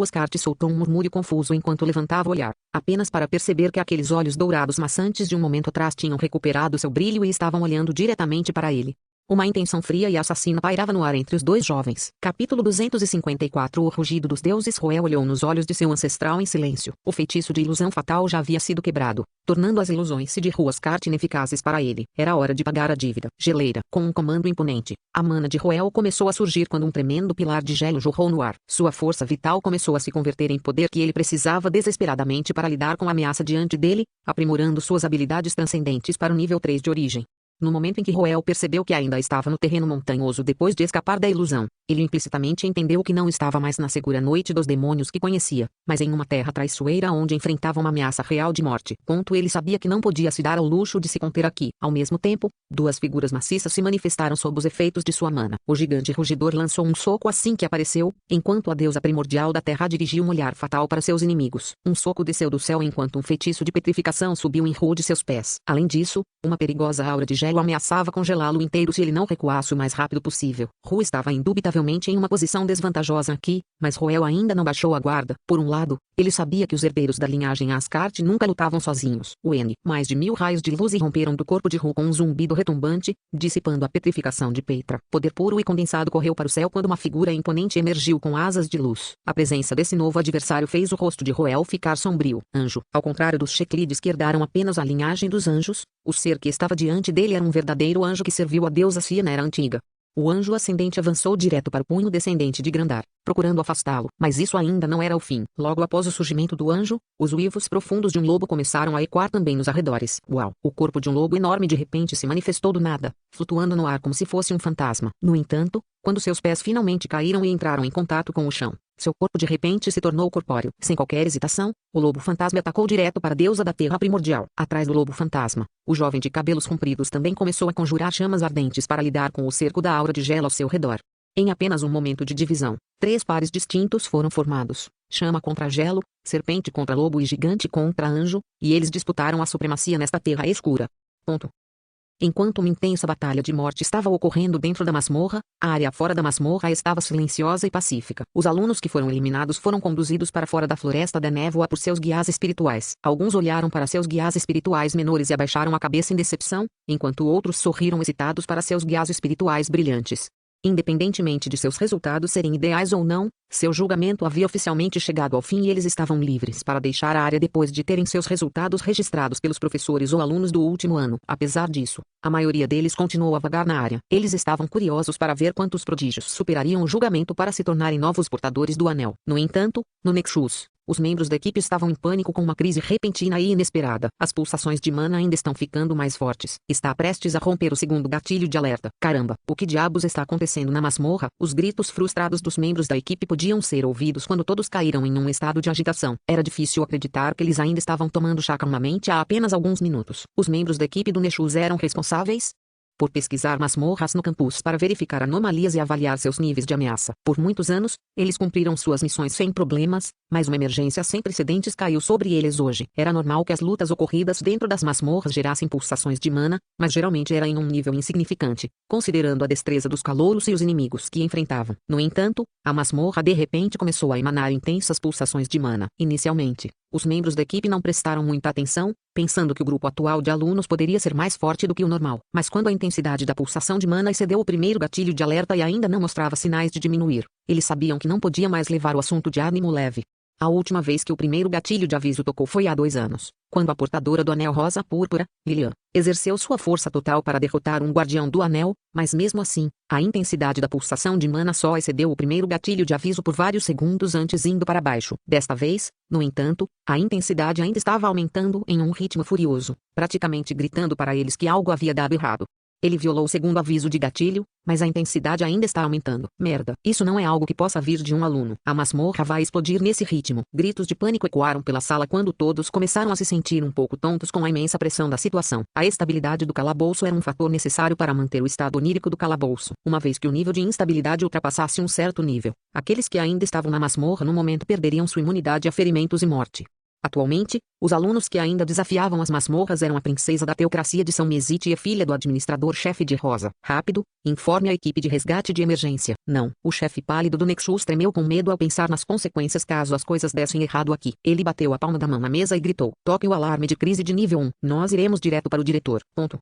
Ascart soltou um murmúrio confuso enquanto levantava o olhar, apenas para perceber que aqueles olhos dourados maçantes de um momento atrás tinham recuperado seu brilho e estavam olhando diretamente para ele. Uma intenção fria e assassina pairava no ar entre os dois jovens. Capítulo 254 O rugido dos deuses. Roel olhou nos olhos de seu ancestral em silêncio. O feitiço de ilusão fatal já havia sido quebrado, tornando as ilusões de Ascart ineficazes para ele. Era hora de pagar a dívida. Geleira. Com um comando imponente, a mana de Roel começou a surgir quando um tremendo pilar de gelo jorrou no ar. Sua força vital começou a se converter em poder que ele precisava desesperadamente para lidar com a ameaça diante dele, aprimorando suas habilidades transcendentes para o nível 3 de origem. No momento em que Roel percebeu que ainda estava no terreno montanhoso depois de escapar da ilusão, ele implicitamente entendeu que não estava mais na segura noite dos demônios que conhecia, mas em uma terra traiçoeira onde enfrentava uma ameaça real de morte. Ele sabia que não podia se dar ao luxo de se conter aqui. Ao mesmo tempo, duas figuras maciças se manifestaram sob os efeitos de sua mana. O gigante rugidor lançou um soco assim que apareceu, enquanto a deusa primordial da terra dirigiu um olhar fatal para seus inimigos. Um soco desceu do céu enquanto um feitiço de petrificação subiu em Ru de seus pés. Além disso, uma perigosa aura de gelo ameaçava congelá-lo inteiro se ele não recuasse o mais rápido possível. Ru estava indubitavelmente em uma posição desvantajosa aqui, mas Roel ainda não baixou a guarda. Por um lado, ele sabia que os herdeiros da linhagem Ascart nunca lutavam sozinhos. Mais de 1000 raios de luz irromperam do corpo de Ru com um zumbido retumbante, dissipando a petrificação de Petra. Poder puro e condensado correu para o céu quando uma figura imponente emergiu com asas de luz. A presença desse novo adversário fez o rosto de Roel ficar sombrio. Anjo. Ao contrário dos Checlides que herdaram apenas a linhagem dos anjos, o ser que estava diante dele era um verdadeiro anjo que serviu a deusa Sia na Era Antiga. O anjo ascendente avançou direto para o punho descendente de Grandar, procurando afastá-lo, mas isso ainda não era o fim. Logo após o surgimento do anjo, os uivos profundos de um lobo começaram a ecoar também nos arredores. Uau! O corpo de um lobo enorme de repente se manifestou do nada, flutuando no ar como se fosse um fantasma. No entanto, quando seus pés finalmente caíram e entraram em contato com o chão, seu corpo de repente se tornou corpóreo. Sem qualquer hesitação, o lobo fantasma atacou direto para a deusa da terra primordial. Atrás do lobo fantasma, o jovem de cabelos compridos também começou a conjurar chamas ardentes para lidar com o cerco da aura de gelo ao seu redor. Em apenas um momento de divisão, 3 pares distintos foram formados: chama contra gelo, serpente contra lobo e gigante contra anjo, e eles disputaram a supremacia nesta terra escura. Ponto. Enquanto uma intensa batalha de morte estava ocorrendo dentro da masmorra, a área fora da masmorra estava silenciosa e pacífica. Os alunos que foram eliminados foram conduzidos para fora da floresta da névoa por seus guias espirituais. Alguns olharam para seus guias espirituais menores e abaixaram a cabeça em decepção, enquanto outros sorriram excitados para seus guias espirituais brilhantes. Independentemente de seus resultados serem ideais ou não, seu julgamento havia oficialmente chegado ao fim e eles estavam livres para deixar a área depois de terem seus resultados registrados pelos professores ou alunos do último ano. Apesar disso, a maioria deles continuou a vagar na área. Eles estavam curiosos para ver quantos prodígios superariam o julgamento para se tornarem novos portadores do anel. No entanto, no Nexus, os membros da equipe estavam em pânico com uma crise repentina e inesperada. As pulsações de mana ainda estão ficando mais fortes. Está prestes a romper o segundo gatilho de alerta. Caramba, o que diabos está acontecendo na masmorra? Os gritos frustrados dos membros da equipe podiam ser ouvidos quando todos caíram em um estado de agitação. Era difícil acreditar que eles ainda estavam tomando chá calmamente há apenas alguns minutos. Os membros da equipe do Nexus eram responsáveis por pesquisar masmorras no campus para verificar anomalias e avaliar seus níveis de ameaça. Por muitos anos, eles cumpriram suas missões sem problemas, mas uma emergência sem precedentes caiu sobre eles hoje. Era normal que as lutas ocorridas dentro das masmorras gerassem pulsações de mana, mas geralmente era em um nível insignificante, considerando a destreza dos calouros e os inimigos que enfrentavam. No entanto, a masmorra de repente começou a emanar intensas pulsações de mana. Inicialmente, os membros da equipe não prestaram muita atenção, pensando que o grupo atual de alunos poderia ser mais forte do que o normal. Mas quando a intensidade da pulsação de mana excedeu o primeiro gatilho de alerta e ainda não mostrava sinais de diminuir, eles sabiam que não podia mais levar o assunto de ânimo leve. A última vez que o primeiro gatilho de aviso tocou foi há 2 anos, quando a portadora do anel rosa púrpura, Lilian, exerceu sua força total para derrotar um guardião do anel, mas mesmo assim, a intensidade da pulsação de mana só excedeu o primeiro gatilho de aviso por vários segundos antes indo para baixo. Desta vez, no entanto, a intensidade ainda estava aumentando em um ritmo furioso, praticamente gritando para eles que algo havia dado errado. Ele violou o segundo aviso de gatilho, mas a intensidade ainda está aumentando. Merda, isso não é algo que possa vir de um aluno. A masmorra vai explodir nesse ritmo. Gritos de pânico ecoaram pela sala quando todos começaram a se sentir um pouco tontos com a imensa pressão da situação. A estabilidade do calabouço era um fator necessário para manter o estado onírico do calabouço. Uma vez que o nível de instabilidade ultrapassasse um certo nível, aqueles que ainda estavam na masmorra no momento perderiam sua imunidade a ferimentos e morte. Atualmente, os alunos que ainda desafiavam as masmorras eram a princesa da teocracia de São Mesite e a filha do administrador-chefe de Rosa. Rápido, informe a equipe de resgate de emergência. Não. O chefe pálido do Nexus tremeu com medo ao pensar nas consequências caso as coisas dessem errado aqui. Ele bateu a palma da mão na mesa e gritou: toque o alarme de crise de nível 1. Nós iremos direto para o diretor. Ponto.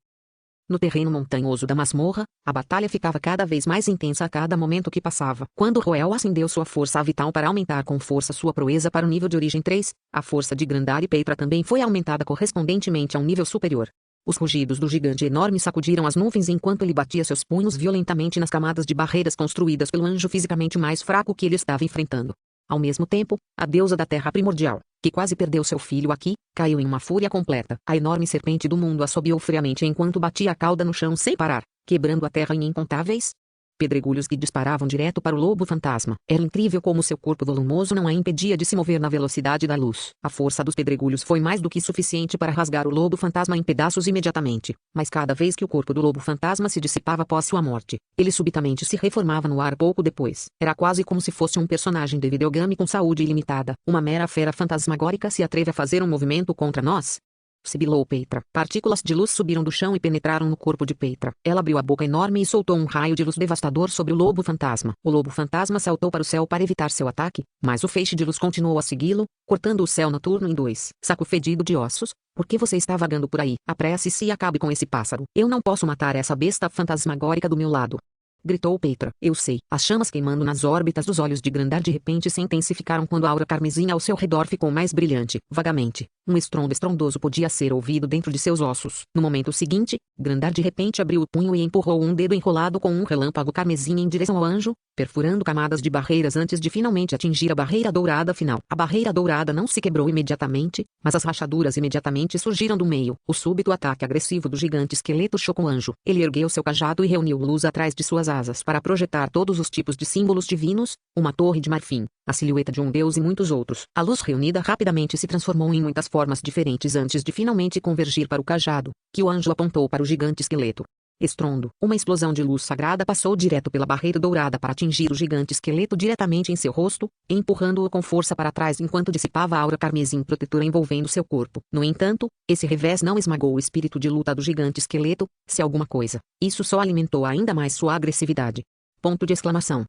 No terreno montanhoso da masmorra, a batalha ficava cada vez mais intensa a cada momento que passava. Quando Roel acendeu sua força vital para aumentar com força sua proeza para o nível de origem 3, a força de Grandar e Peitra também foi aumentada correspondentemente a um nível superior. Os rugidos do gigante enorme sacudiram as nuvens enquanto ele batia seus punhos violentamente nas camadas de barreiras construídas pelo anjo fisicamente mais fraco que ele estava enfrentando. Ao mesmo tempo, a deusa da terra primordial, que quase perdeu seu filho aqui, caiu em uma fúria completa. A enorme serpente do mundo assobiou friamente enquanto batia a cauda no chão sem parar, quebrando a terra em incontáveis pedregulhos que disparavam direto para o lobo fantasma. Era incrível como seu corpo volumoso não a impedia de se mover na velocidade da luz. A força dos pedregulhos foi mais do que suficiente para rasgar o lobo fantasma em pedaços imediatamente, mas cada vez que o corpo do lobo fantasma se dissipava após sua morte, ele subitamente se reformava no ar pouco depois. Era quase como se fosse um personagem de videogame com saúde ilimitada. Uma mera fera fantasmagórica se atreve a fazer um movimento contra nós? Sibilou Peitra. Partículas de luz subiram do chão e penetraram no corpo de Peitra. Ela abriu a boca enorme e soltou um raio de luz devastador sobre o lobo fantasma. O lobo fantasma saltou para o céu para evitar seu ataque, mas o feixe de luz continuou a segui-lo, cortando o céu noturno em 2. Saco fedido de ossos, por que você está vagando por aí? Apresse-se e acabe com esse pássaro. Eu não posso matar essa besta fantasmagórica do meu lado. Gritou Peitra. Eu sei. As chamas queimando nas órbitas dos olhos de Grandar de repente se intensificaram quando a aura carmesim ao seu redor ficou mais brilhante. Vagamente, um estrondo estrondoso podia ser ouvido dentro de seus ossos. No momento seguinte, Grandar de repente abriu o punho e empurrou um dedo enrolado com um relâmpago carmesim em direção ao anjo, perfurando camadas de barreiras antes de finalmente atingir a barreira dourada final. A barreira dourada não se quebrou imediatamente, mas as rachaduras imediatamente surgiram do meio. O súbito ataque agressivo do gigante esqueleto chocou o anjo. Ele ergueu seu cajado e reuniu luz atrás de suas asas para projetar todos os tipos de símbolos divinos, uma torre de marfim, a silhueta de um deus e muitos outros. A luz reunida rapidamente se transformou em muitas formas diferentes antes de finalmente convergir para o cajado, que o anjo apontou para o gigante esqueleto. Estrondo. Uma explosão de luz sagrada passou direto pela barreira dourada para atingir o gigante esqueleto diretamente em seu rosto, empurrando-o com força para trás enquanto dissipava a aura carmesim protetora envolvendo seu corpo. No entanto, esse revés não esmagou o espírito de luta do gigante esqueleto, se alguma coisa. Isso só alimentou ainda mais sua agressividade. Ponto de exclamação.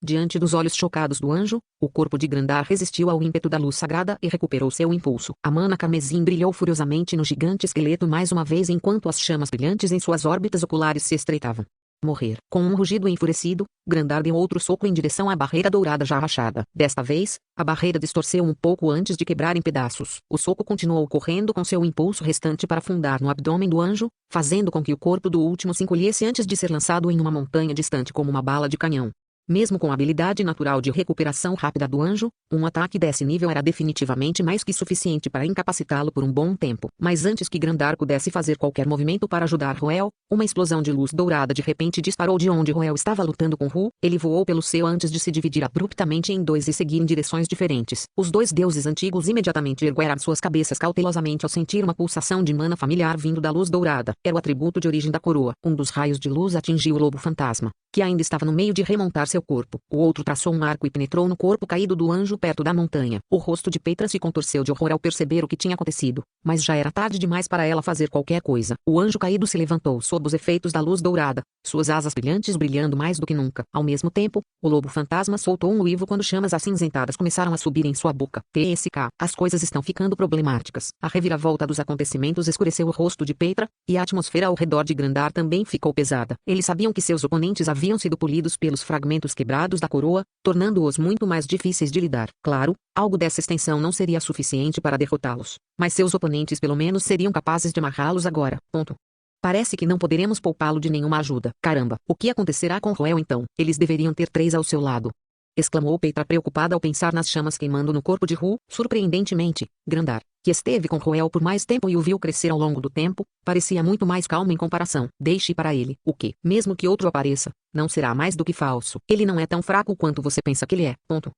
Diante dos olhos chocados do anjo, o corpo de Grandar resistiu ao ímpeto da luz sagrada e recuperou seu impulso. A mana carmesim brilhou furiosamente no gigante esqueleto mais uma vez enquanto as chamas brilhantes em suas órbitas oculares se estreitavam. Morrer. Com um rugido enfurecido, Grandar deu outro soco em direção à barreira dourada já rachada. Desta vez, a barreira distorceu um pouco antes de quebrar em pedaços. O soco continuou correndo com seu impulso restante para afundar no abdômen do anjo, fazendo com que o corpo do último se encolhesse antes de ser lançado em uma montanha distante como uma bala de canhão. Mesmo com a habilidade natural de recuperação rápida do anjo, um ataque desse nível era definitivamente mais que suficiente para incapacitá-lo por um bom tempo. Mas antes que Grandar pudesse fazer qualquer movimento para ajudar Roel, uma explosão de luz dourada de repente disparou de onde Roel estava lutando com Ru. Ele voou pelo céu antes de se dividir abruptamente em dois e seguir em direções diferentes. Os dois deuses antigos imediatamente ergueram suas cabeças cautelosamente ao sentir uma pulsação de mana familiar vindo da luz dourada. Era o atributo de origem da coroa. Um dos raios de luz atingiu o lobo fantasma, que ainda estava no meio de remontar seu corpo. O outro traçou um arco e penetrou no corpo caído do anjo perto da montanha. O rosto de Petra se contorceu de horror ao perceber o que tinha acontecido, mas já era tarde demais para ela fazer qualquer coisa. O anjo caído se levantou sob os efeitos da luz dourada, suas asas brilhantes brilhando mais do que nunca. Ao mesmo tempo, o lobo fantasma soltou um uivo quando chamas acinzentadas começaram a subir em sua boca. TSK. As coisas estão ficando problemáticas. A reviravolta dos acontecimentos escureceu o rosto de Petra, e a atmosfera ao redor de Grandar também ficou pesada. Eles sabiam que seus oponentes haviam sido polidos pelos fragmentos quebrados da coroa, tornando-os muito mais difíceis de lidar. Claro, algo dessa extensão não seria suficiente para derrotá-los, mas seus oponentes pelo menos seriam capazes de amarrá-los agora. Ponto. Parece que não poderemos poupá-lo de nenhuma ajuda. Caramba, o que acontecerá com Roel então? Eles deveriam ter três ao seu lado. Exclamou Petra preocupada ao pensar nas chamas queimando no corpo de Ru. Surpreendentemente, Grandar, que esteve com Roel por mais tempo e o viu crescer ao longo do tempo, parecia muito mais calmo em comparação. Deixe para ele. O que, mesmo que outro apareça, não será mais do que falso. Ele não é tão fraco quanto você pensa que ele é. Ponto.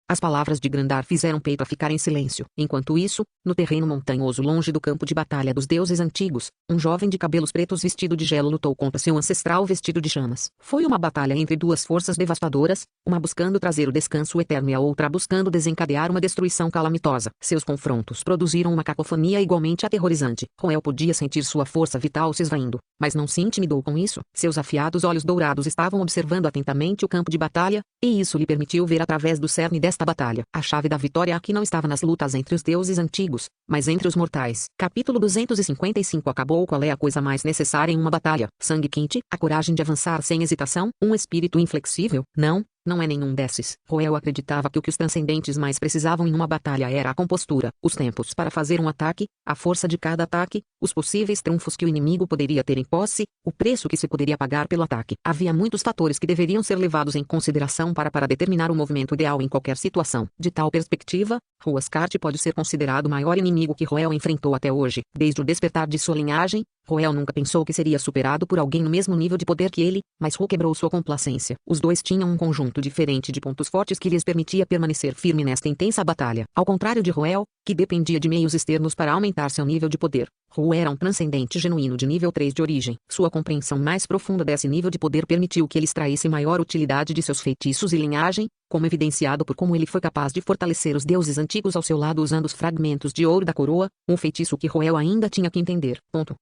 As palavras de Grandar fizeram Petra ficar em silêncio. Enquanto isso, no terreno montanhoso longe do campo de batalha dos deuses antigos, um jovem de cabelos pretos vestido de gelo lutou contra seu ancestral vestido de chamas. Foi uma batalha entre duas forças devastadoras, uma buscando trazer o descanso eterno e a outra buscando desencadear uma destruição calamitosa. Seus confrontos produziram uma cacofonia igualmente aterrorizante. Roel podia sentir sua força vital se esvaindo, mas não se intimidou com isso. Seus afiados olhos dourados estavam observando atentamente o campo de batalha, e isso lhe permitiu ver através do cerne desta batalha. A chave da vitória aqui não estava nas lutas entre os deuses antigos, mas entre os mortais. Capítulo 255. Acabou. Qual é a coisa mais necessária em uma batalha? Sangue quente? A coragem de avançar sem hesitação? Um espírito inflexível? Não. Não é nenhum desses. Roel acreditava que o que os transcendentes mais precisavam em uma batalha era a compostura, os tempos para fazer um ataque, a força de cada ataque, os possíveis triunfos que o inimigo poderia ter em posse, o preço que se poderia pagar pelo ataque. Havia muitos fatores que deveriam ser levados em consideração para determinar o movimento ideal em qualquer situação. De tal perspectiva, Huascart pode ser considerado o maior inimigo que Roel enfrentou até hoje. Desde o despertar de sua linhagem, Roel nunca pensou que seria superado por alguém no mesmo nível de poder que ele, mas Ru quebrou sua complacência. Os dois tinham um conjunto diferente de pontos fortes que lhes permitia permanecer firme nesta intensa batalha. Ao contrário de Roel, que dependia de meios externos para aumentar seu nível de poder, Ru era um transcendente genuíno de nível 3 de origem. Sua compreensão mais profunda desse nível de poder permitiu que ele extraísse maior utilidade de seus feitiços e linhagem, como evidenciado por como ele foi capaz de fortalecer os deuses antigos ao seu lado usando os fragmentos de ouro da coroa, um feitiço que Roel ainda tinha que entender. Ponto.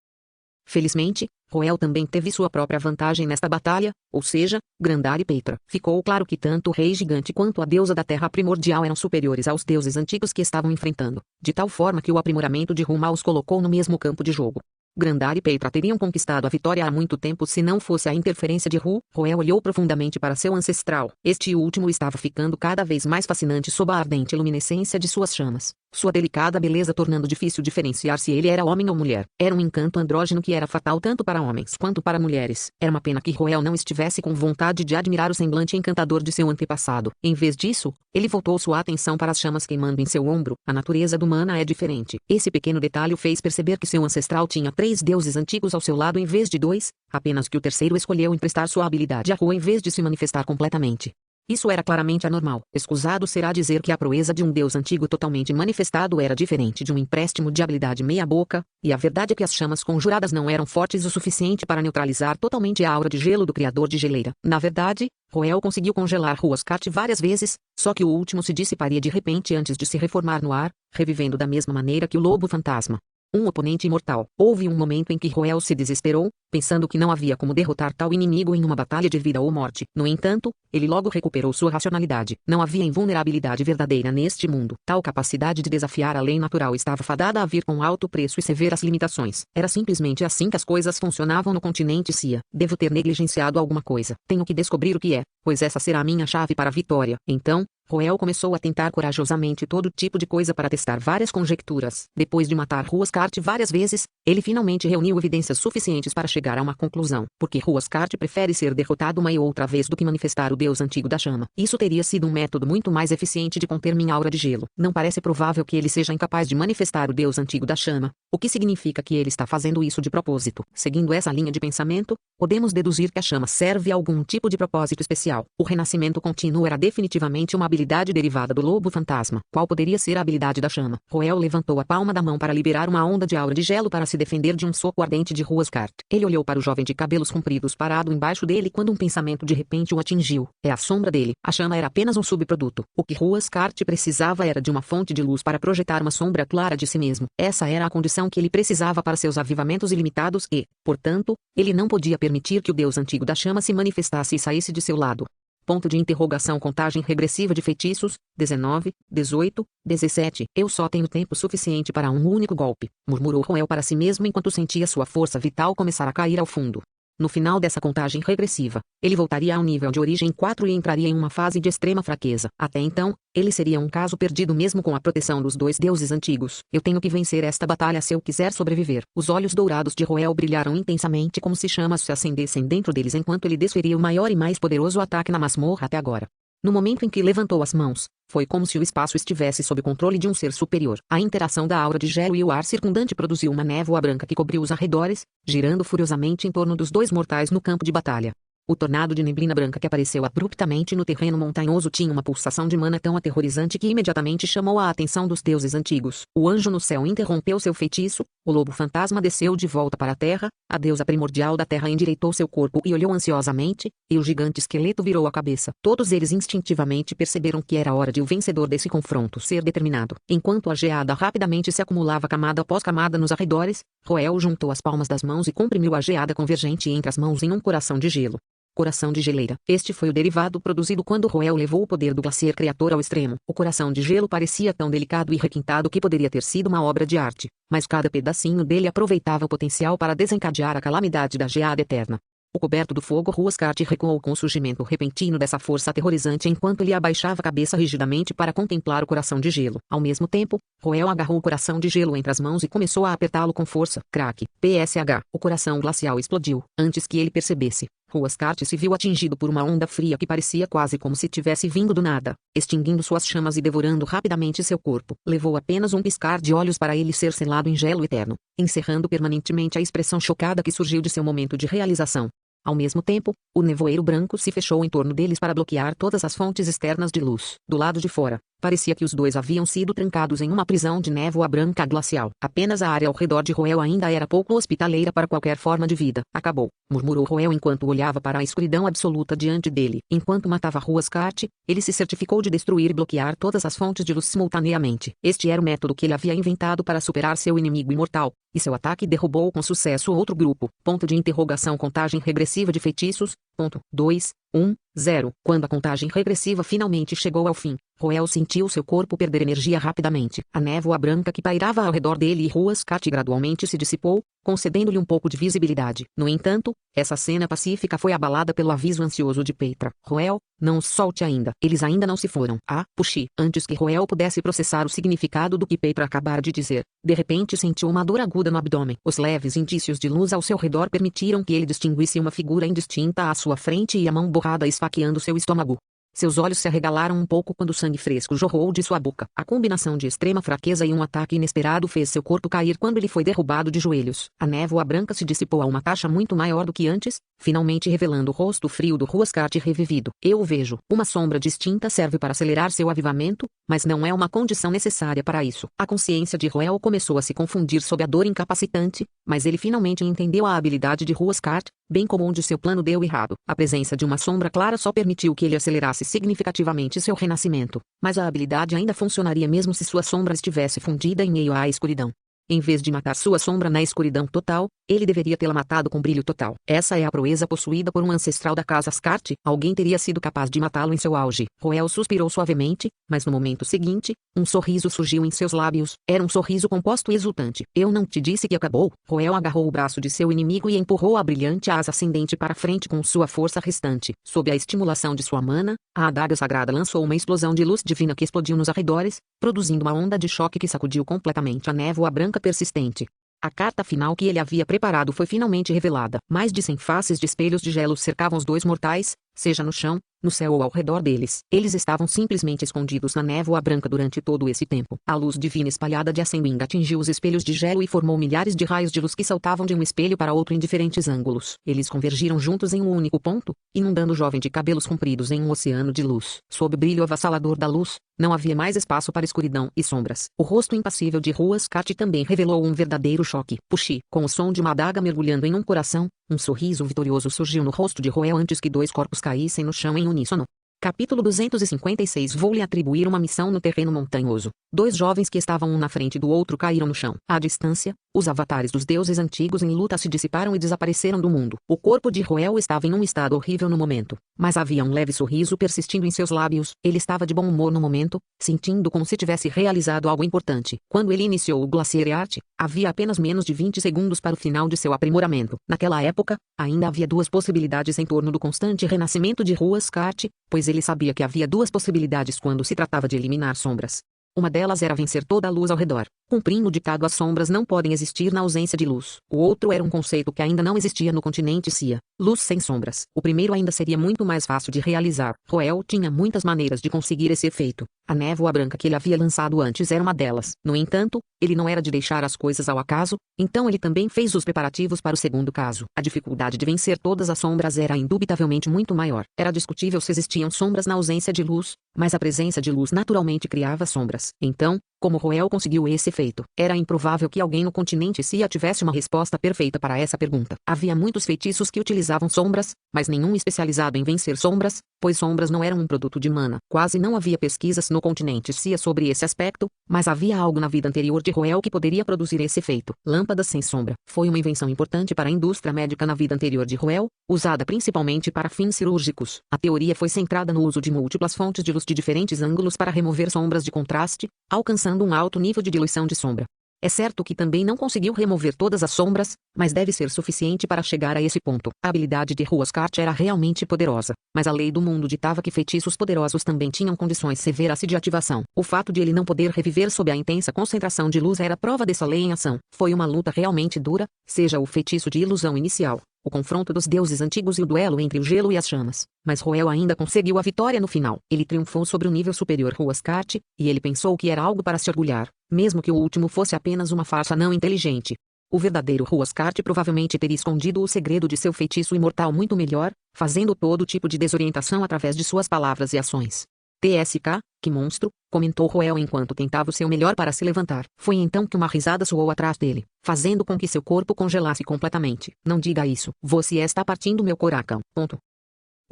Felizmente, Roel também teve sua própria vantagem nesta batalha, ou seja, Grandar e Petra. Ficou claro que tanto o rei gigante quanto a deusa da terra primordial eram superiores aos deuses antigos que estavam enfrentando, de tal forma que o aprimoramento de Ru os colocou no mesmo campo de jogo. Grandar e Petra teriam conquistado a vitória há muito tempo se não fosse a interferência de Ru. Roel olhou profundamente para seu ancestral. Este último estava ficando cada vez mais fascinante sob a ardente luminescência de suas chamas, sua delicada beleza tornando difícil diferenciar se ele era homem ou mulher. Era um encanto andrógeno que era fatal tanto para homens quanto para mulheres. Era uma pena que Roel não estivesse com vontade de admirar o semblante encantador de seu antepassado. Em vez disso, ele voltou sua atenção para as chamas queimando em seu ombro. A natureza do mana é diferente. Esse pequeno detalhe o fez perceber que seu ancestral tinha 3 deuses antigos ao seu lado em vez de 2, apenas que o terceiro escolheu emprestar sua habilidade a Ru em vez de se manifestar completamente. Isso era claramente anormal. Escusado será dizer que a proeza de um deus antigo totalmente manifestado era diferente de um empréstimo de habilidade meia-boca, e a verdade é que as chamas conjuradas não eram fortes o suficiente para neutralizar totalmente a aura de gelo do criador de geleira. Na verdade, Roel conseguiu congelar Huascat várias vezes, só que o último se dissiparia de repente antes de se reformar no ar, revivendo da mesma maneira que o lobo fantasma. Um oponente imortal. Houve um momento em que Roel se desesperou, pensando que não havia como derrotar tal inimigo em uma batalha de vida ou morte. No entanto, ele logo recuperou sua racionalidade. Não havia invulnerabilidade verdadeira neste mundo. Tal capacidade de desafiar a lei natural estava fadada a vir com alto preço e severas limitações. Era simplesmente assim que as coisas funcionavam no continente Cia. Devo ter negligenciado alguma coisa. Tenho que descobrir o que é, pois essa será a minha chave para a vitória. Então, Roel começou a tentar corajosamente todo tipo de coisa para testar várias conjecturas. Depois de matar Huascat várias vezes, ele finalmente reuniu evidências suficientes para chegar a uma conclusão. Porque Huascat prefere ser derrotado uma e outra vez do que manifestar o deus antigo da chama. Isso teria sido um método muito mais eficiente de conter minha aura de gelo. Não parece provável que ele seja incapaz de manifestar o deus antigo da chama, o que significa que ele está fazendo isso de propósito. Seguindo essa linha de pensamento, podemos deduzir que a chama serve a algum tipo de propósito especial. O renascimento contínuo era definitivamente uma habilidade derivada do lobo fantasma. Qual poderia ser a habilidade da chama? Roel levantou a palma da mão para liberar uma onda de aura de gelo para se defender de um soco ardente de Huascat. Ele olhou para o jovem de cabelos compridos parado embaixo dele quando um pensamento de repente o atingiu. É a sombra dele. A chama era apenas um subproduto. O que Huascat precisava era de uma fonte de luz para projetar uma sombra clara de si mesmo. Essa era a condição que ele precisava para seus avivamentos ilimitados e, portanto, ele não podia permitir que o deus antigo da chama se manifestasse e saísse de seu lado. Ponto de interrogação. Contagem regressiva de feitiços, 19, 18, 17. Eu só tenho tempo suficiente para um único golpe, murmurou Roel para si mesmo enquanto sentia sua força vital começar a cair ao fundo. No final dessa contagem regressiva, ele voltaria ao nível de origem 4 e entraria em uma fase de extrema fraqueza. Até então, ele seria um caso perdido mesmo com a proteção dos dois deuses antigos. Eu tenho que vencer esta batalha se eu quiser sobreviver. Os olhos dourados de Roel brilharam intensamente como se chamas se acendessem dentro deles enquanto ele desferia o maior e mais poderoso ataque na masmorra até agora. No momento em que levantou as mãos, foi como se o espaço estivesse sob controle de um ser superior. A interação da aura de gelo e o ar circundante produziu uma névoa branca que cobriu os arredores, girando furiosamente em torno dos dois mortais no campo de batalha. O tornado de neblina branca que apareceu abruptamente no terreno montanhoso tinha uma pulsação de mana tão aterrorizante que imediatamente chamou a atenção dos deuses antigos. O anjo no céu interrompeu seu feitiço, o lobo fantasma desceu de volta para a terra, a deusa primordial da terra endireitou seu corpo e olhou ansiosamente, e o gigante esqueleto virou a cabeça. Todos eles instintivamente perceberam que era hora de o vencedor desse confronto ser determinado. Enquanto a geada rapidamente se acumulava camada após camada nos arredores, Roel juntou as palmas das mãos e comprimiu a geada convergente entre as mãos em um coração de gelo. Coração de geleira. Este foi o derivado produzido quando Roel levou o poder do Glacier Criator ao extremo. O coração de gelo parecia tão delicado e requintado que poderia ter sido uma obra de arte, mas cada pedacinho dele aproveitava o potencial para desencadear a calamidade da geada eterna. O coberto do fogo Huascat recuou com o surgimento repentino dessa força aterrorizante enquanto ele abaixava a cabeça rigidamente para contemplar o coração de gelo. Ao mesmo tempo, Roel agarrou o coração de gelo entre as mãos e começou a apertá-lo com força. Crack. PSH. O coração glacial explodiu. Antes que ele percebesse, Huascat se viu atingido por uma onda fria que parecia quase como se tivesse vindo do nada, extinguindo suas chamas e devorando rapidamente seu corpo. Levou apenas um piscar de olhos para ele ser selado em gelo eterno, encerrando permanentemente a expressão chocada que surgiu de seu momento de realização. Ao mesmo tempo, o nevoeiro branco se fechou em torno deles para bloquear todas as fontes externas de luz. Do lado de fora, parecia que os dois haviam sido trancados em uma prisão de névoa branca glacial. Apenas a área ao redor de Roel ainda era pouco hospitaleira para qualquer forma de vida. Acabou, murmurou Roel enquanto olhava para a escuridão absoluta diante dele. Enquanto matava Huascat, ele se certificou de destruir e bloquear todas as fontes de luz simultaneamente. Este era o método que ele havia inventado para superar seu inimigo imortal, e seu ataque derrubou com sucesso outro grupo. Ponto de interrogação. Contagem regressiva de feitiços. Ponto 2, 1, 0. Quando a contagem regressiva finalmente chegou ao fim, Roel sentiu seu corpo perder energia rapidamente. A névoa branca que pairava ao redor dele e Huascat gradualmente se dissipou, concedendo-lhe um pouco de visibilidade. No entanto, essa cena pacífica foi abalada pelo aviso ansioso de Petra. Roel, não os solte ainda. Eles ainda não se foram. Ah, puxi. Antes que Roel pudesse processar o significado do que Petra acabara de dizer, de repente sentiu uma dor aguda no abdômen. Os leves indícios de luz ao seu redor permitiram que ele distinguisse uma figura indistinta à sua frente e a mão borrada esfaqueando seu estômago. Seus olhos se arregalaram um pouco quando o sangue fresco jorrou de sua boca. A combinação de extrema fraqueza e um ataque inesperado fez seu corpo cair quando ele foi derrubado de joelhos. A névoa branca se dissipou a uma taxa muito maior do que antes, finalmente revelando o rosto frio do Huascar revivido. Eu o vejo. Uma sombra distinta serve para acelerar seu avivamento, mas não é uma condição necessária para isso. A consciência de Roel começou a se confundir sob a dor incapacitante, mas ele finalmente entendeu a habilidade de Huascar, bem como onde seu plano deu errado. A presença de uma sombra clara só permitiu que ele acelerasse significativamente seu renascimento, mas a habilidade ainda funcionaria mesmo se sua sombra estivesse fundida em meio à escuridão. Em vez de matar sua sombra na escuridão total, ele deveria tê-la matado com brilho total. Essa é a proeza possuída por um ancestral da casa Ascart. Alguém teria sido capaz de matá-lo em seu auge. Roel suspirou suavemente, mas no momento seguinte, um sorriso surgiu em seus lábios. Era um sorriso composto e exultante. Eu não te disse que acabou? Roel agarrou o braço de seu inimigo e empurrou a brilhante asa ascendente para frente com sua força restante. Sob a estimulação de sua mana, a adaga sagrada lançou uma explosão de luz divina que explodiu nos arredores, produzindo uma onda de choque que sacudiu completamente a névoa branca persistente. A carta final que ele havia preparado foi finalmente revelada. Mais de 100 faces de espelhos de gelo cercavam os dois mortais, seja no chão, no céu ou ao redor deles. Eles estavam simplesmente escondidos na névoa branca durante todo esse tempo. A luz divina espalhada de Ascending atingiu os espelhos de gelo e formou milhares de raios de luz que saltavam de um espelho para outro em diferentes ângulos. Eles convergiram juntos em um único ponto, inundando o jovem de cabelos compridos em um oceano de luz. Sob o brilho avassalador da luz, não havia mais espaço para escuridão e sombras. O rosto impassível de Huascar também revelou um verdadeiro choque. Puxi, com o som de uma adaga mergulhando em um coração, um sorriso vitorioso surgiu no rosto de Roel antes que dois corpos caíssem no chão em uníssono. Capítulo 256. Vou lhe atribuir uma missão no terreno montanhoso. Dois jovens que estavam um na frente do outro caíram no chão. À distância, os avatares dos deuses antigos em luta se dissiparam e desapareceram do mundo. O corpo de Roel estava em um estado horrível no momento, mas havia um leve sorriso persistindo em seus lábios. Ele estava de bom humor no momento, sentindo como se tivesse realizado algo importante. Quando ele iniciou o Glacier Art, havia apenas menos de 20 segundos para o final de seu aprimoramento. Naquela época, ainda havia duas possibilidades em torno do constante renascimento de Huascar, pois ele sabia que havia duas possibilidades quando se tratava de eliminar sombras. Uma delas era vencer toda a luz ao redor. Cumprindo o ditado, as sombras não podem existir na ausência de luz. O outro era um conceito que ainda não existia no continente Cia. Luz sem sombras. O primeiro ainda seria muito mais fácil de realizar. Roel tinha muitas maneiras de conseguir esse efeito. A névoa branca que ele havia lançado antes era uma delas. No entanto, ele não era de deixar as coisas ao acaso, então ele também fez os preparativos para o segundo caso. A dificuldade de vencer todas as sombras era indubitavelmente muito maior. Era discutível se existiam sombras na ausência de luz, mas a presença de luz naturalmente criava sombras. Então, como Roel conseguiu esse efeito? Era improvável que alguém no continente Cia tivesse uma resposta perfeita para essa pergunta. Havia muitos feitiços que utilizavam sombras, mas nenhum especializado em vencer sombras, pois sombras não eram um produto de mana. Quase não havia pesquisas no continente Cia sobre esse aspecto, mas havia algo na vida anterior de Roel que poderia produzir esse efeito. Lâmpadas sem sombra. Foi uma invenção importante para a indústria médica na vida anterior de Roel, usada principalmente para fins cirúrgicos. A teoria foi centrada no uso de múltiplas fontes de luz de diferentes ângulos para remover sombras de contraste, alcançando um alto nível de diluição de sombra. É certo que também não conseguiu remover todas as sombras, mas deve ser suficiente para chegar a esse ponto. A habilidade de Huascar era realmente poderosa, mas a lei do mundo ditava que feitiços poderosos também tinham condições severas de ativação. O fato de ele não poder reviver sob a intensa concentração de luz era prova dessa lei em ação. Foi uma luta realmente dura, seja o feitiço de ilusão inicial, o confronto dos deuses antigos e o duelo entre o gelo e as chamas. Mas Roel ainda conseguiu a vitória no final. Ele triunfou sobre o nível superior Huascar, e ele pensou que era algo para se orgulhar, mesmo que o último fosse apenas uma farsa não inteligente. O verdadeiro Huascar provavelmente teria escondido o segredo de seu feitiço imortal muito melhor, fazendo todo tipo de desorientação através de suas palavras e ações. TSK, que monstro, comentou Roel enquanto tentava o seu melhor para se levantar. Foi então que uma risada soou atrás dele, fazendo com que seu corpo congelasse completamente. Não diga isso. Você está partindo meu coração. Ponto.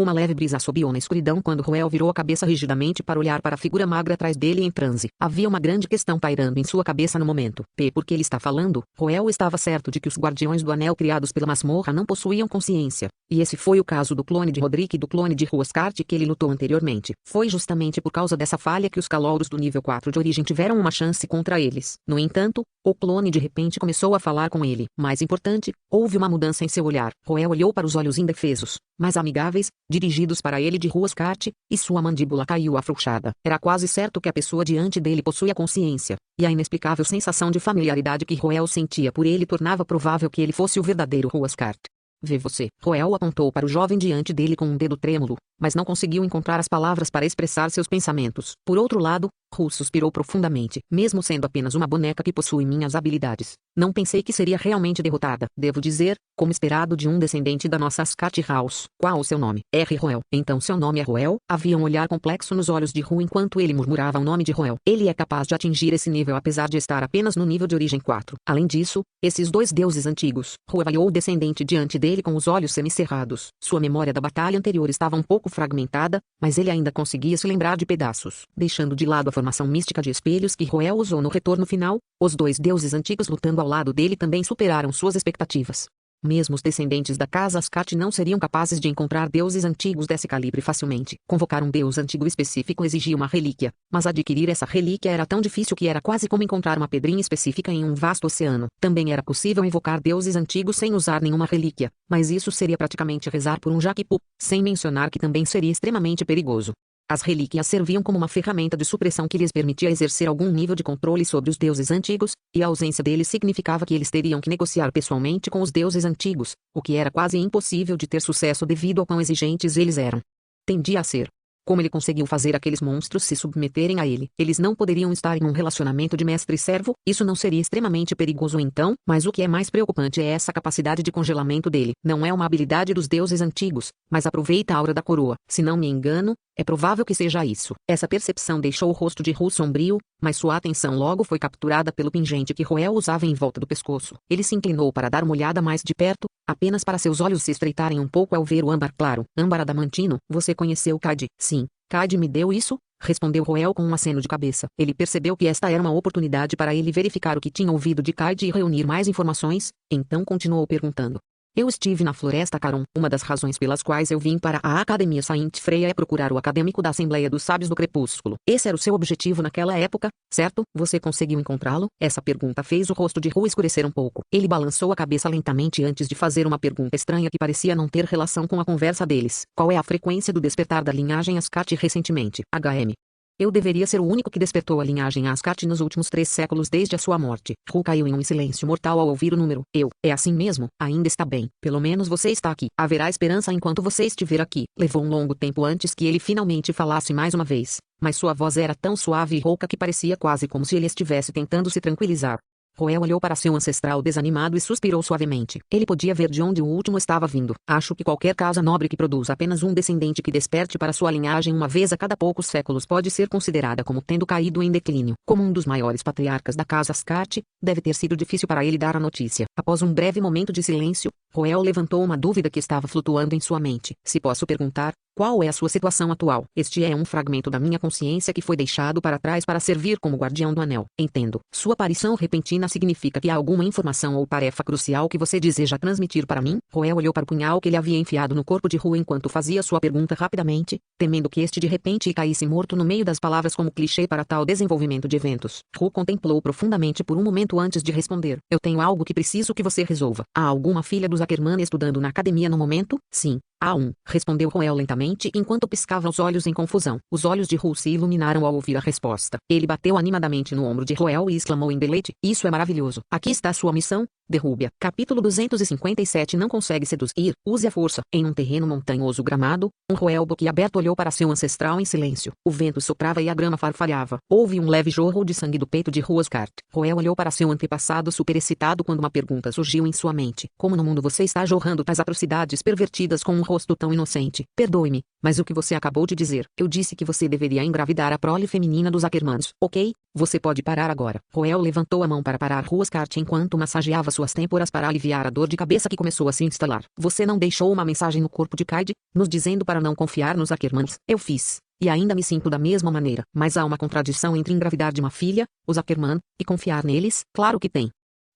Uma leve brisa assobiou na escuridão quando Roel virou a cabeça rigidamente para olhar para a figura magra atrás dele em transe. Havia uma grande questão pairando em sua cabeça no momento. Por que ele está falando? Roel estava certo de que os guardiões do anel criados pela masmorra não possuíam consciência. E esse foi o caso do clone de Roderick e do clone de Huascar que ele lutou anteriormente. Foi justamente por causa dessa falha que os calouros do nível 4 de origem tiveram uma chance contra eles. No entanto, o clone de repente começou a falar com ele. Mais importante, houve uma mudança em seu olhar. Roel olhou para os olhos indefesos, mas amigáveis, dirigidos para ele de Huascar, e sua mandíbula caiu afrouxada. Era quase certo que a pessoa diante dele possuía consciência, e a inexplicável sensação de familiaridade que Roel sentia por ele tornava provável que ele fosse o verdadeiro Huascar. Vê você. Roel apontou para o jovem diante dele com um dedo trêmulo. mas não conseguiu encontrar as palavras para expressar seus pensamentos. Por outro lado, Ru suspirou profundamente. Mesmo sendo apenas uma boneca que possui minhas habilidades, não pensei que seria realmente derrotada. Devo dizer, como esperado de um descendente da nossa Ascati House. Qual o seu nome? R. Roel. Então seu nome é Roel? Havia um olhar complexo nos olhos de Ru enquanto ele murmurava o nome de Roel. Ele é capaz de atingir esse nível apesar de estar apenas no nível de origem 4. Além disso, esses dois deuses antigos. Ru avaliou o descendente diante dele com os olhos semicerrados. Sua memória da batalha anterior estava um pouco fragmentada, mas ele ainda conseguia se lembrar de pedaços. Deixando de lado a formação mística de espelhos que Roel usou no retorno final, os dois deuses antigos lutando ao lado dele também superaram suas expectativas. Mesmo os descendentes da casa Ascati não seriam capazes de encontrar deuses antigos desse calibre facilmente. Convocar um deus antigo específico exigia uma relíquia, mas adquirir essa relíquia era tão difícil que era quase como encontrar uma pedrinha específica em um vasto oceano. Também era possível invocar deuses antigos sem usar nenhuma relíquia, mas isso seria praticamente rezar por um jaquipu, sem mencionar que também seria extremamente perigoso. As relíquias serviam como uma ferramenta de supressão que lhes permitia exercer algum nível de controle sobre os deuses antigos, e a ausência deles significava que eles teriam que negociar pessoalmente com os deuses antigos, o que era quase impossível de ter sucesso devido ao quão exigentes eles eram. Tendia a ser. Como ele conseguiu fazer aqueles monstros se submeterem a ele? Eles não poderiam estar em um relacionamento de mestre e servo? Isso não seria extremamente perigoso então? Mas o que é mais preocupante é essa capacidade de congelamento dele. Não é uma habilidade dos deuses antigos, mas aproveita a aura da coroa. Se não me engano, é provável que seja isso. Essa percepção deixou o rosto de Ru sombrio, mas sua atenção logo foi capturada pelo pingente que Roel usava em volta do pescoço. Ele se inclinou para dar uma olhada mais de perto, apenas para seus olhos se estreitarem um pouco ao ver o âmbar claro. Âmbar adamantino, você conheceu Cade? Sim, Cade me deu isso, respondeu Roel com um aceno de cabeça. Ele percebeu que esta era uma oportunidade para ele verificar o que tinha ouvido de Cade e reunir mais informações, então continuou perguntando. Eu estive na Floresta Caron. Uma das razões pelas quais eu vim para a Academia Saint Freya é procurar o acadêmico da Assembleia dos Sábios do Crepúsculo. Esse era o seu objetivo naquela época, certo? Você conseguiu encontrá-lo? Essa pergunta fez o rosto de Ru escurecer um pouco. Ele balançou a cabeça lentamente antes de fazer uma pergunta estranha que parecia não ter relação com a conversa deles. Qual é a frequência do despertar da linhagem Ascati recentemente? HM. Eu deveria ser o único que despertou a linhagem Ascati nos últimos 3 séculos desde a sua morte. Ru caiu em um silêncio mortal ao ouvir o número. É assim mesmo? Ainda está bem. Pelo menos você está aqui. Haverá esperança enquanto você estiver aqui. Levou um longo tempo antes que ele finalmente falasse mais uma vez, mas sua voz era tão suave e rouca que parecia quase como se ele estivesse tentando se tranquilizar. Roel olhou para seu ancestral desanimado e suspirou suavemente. Ele podia ver de onde o último estava vindo. Acho que qualquer casa nobre que produza apenas um descendente que desperte para sua linhagem uma vez a cada poucos séculos pode ser considerada como tendo caído em declínio. Como um dos maiores patriarcas da casa Ascati, deve ter sido difícil para ele dar a notícia. Após um breve momento de silêncio, Roel levantou uma dúvida que estava flutuando em sua mente. Se posso perguntar, qual é a sua situação atual? Este é um fragmento da minha consciência que foi deixado para trás para servir como guardião do anel. Entendo. Sua aparição repentina significa que há alguma informação ou tarefa crucial que você deseja transmitir para mim? Roel olhou para o punhal que ele havia enfiado no corpo de Ru enquanto fazia sua pergunta rapidamente, temendo que este de repente caísse morto no meio das palavras como clichê para tal desenvolvimento de eventos. Ru contemplou profundamente por um momento antes de responder. Eu tenho algo que preciso que você resolva. Há alguma filha dos Ackerman estudando na academia no momento? Sim. Há um, respondeu Roel lentamente enquanto piscava os olhos em confusão. Os olhos de Ru se iluminaram ao ouvir a resposta. Ele bateu animadamente no ombro de Roel e exclamou em deleite. Isso é maravilhoso. Aqui está sua missão. Derrube-a. Capítulo 257 Não consegue seduzir. Use a força. Em um terreno montanhoso gramado, um Roel boquiaberto olhou para seu ancestral em silêncio. O vento soprava e a grama farfalhava. Houve um leve jorro de sangue do peito de Ruascart. Roel olhou para seu antepassado superexcitado quando uma pergunta surgiu em sua mente. Como no mundo você está jorrando tais atrocidades pervertidas com um rosto tão inocente? Perdoe-me, mas o que você acabou de dizer? Eu disse que você deveria engravidar a prole feminina dos Ackermans, ok? Você pode parar agora. Roel levantou a mão para parar Ruascart enquanto massageava suas têmporas para aliviar a dor de cabeça que começou a se instalar. Você não deixou uma mensagem no corpo de Cade, nos dizendo para não confiar nos Ackermans? Eu fiz. E ainda me sinto da mesma maneira. Mas há uma contradição entre engravidar de uma filha, os Ackerman, e confiar neles? Claro que tem.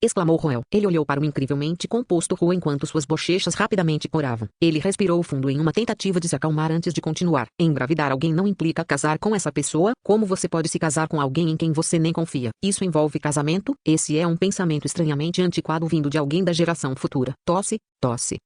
Exclamou Roel. Ele olhou para o incrivelmente composto Ru enquanto suas bochechas rapidamente coravam. Ele respirou fundo em uma tentativa de se acalmar antes de continuar. Engravidar alguém não implica casar com essa pessoa. Como você pode se casar com alguém em quem você nem confia? Isso envolve casamento? Esse é um pensamento estranhamente antiquado vindo de alguém da geração futura. Tosse.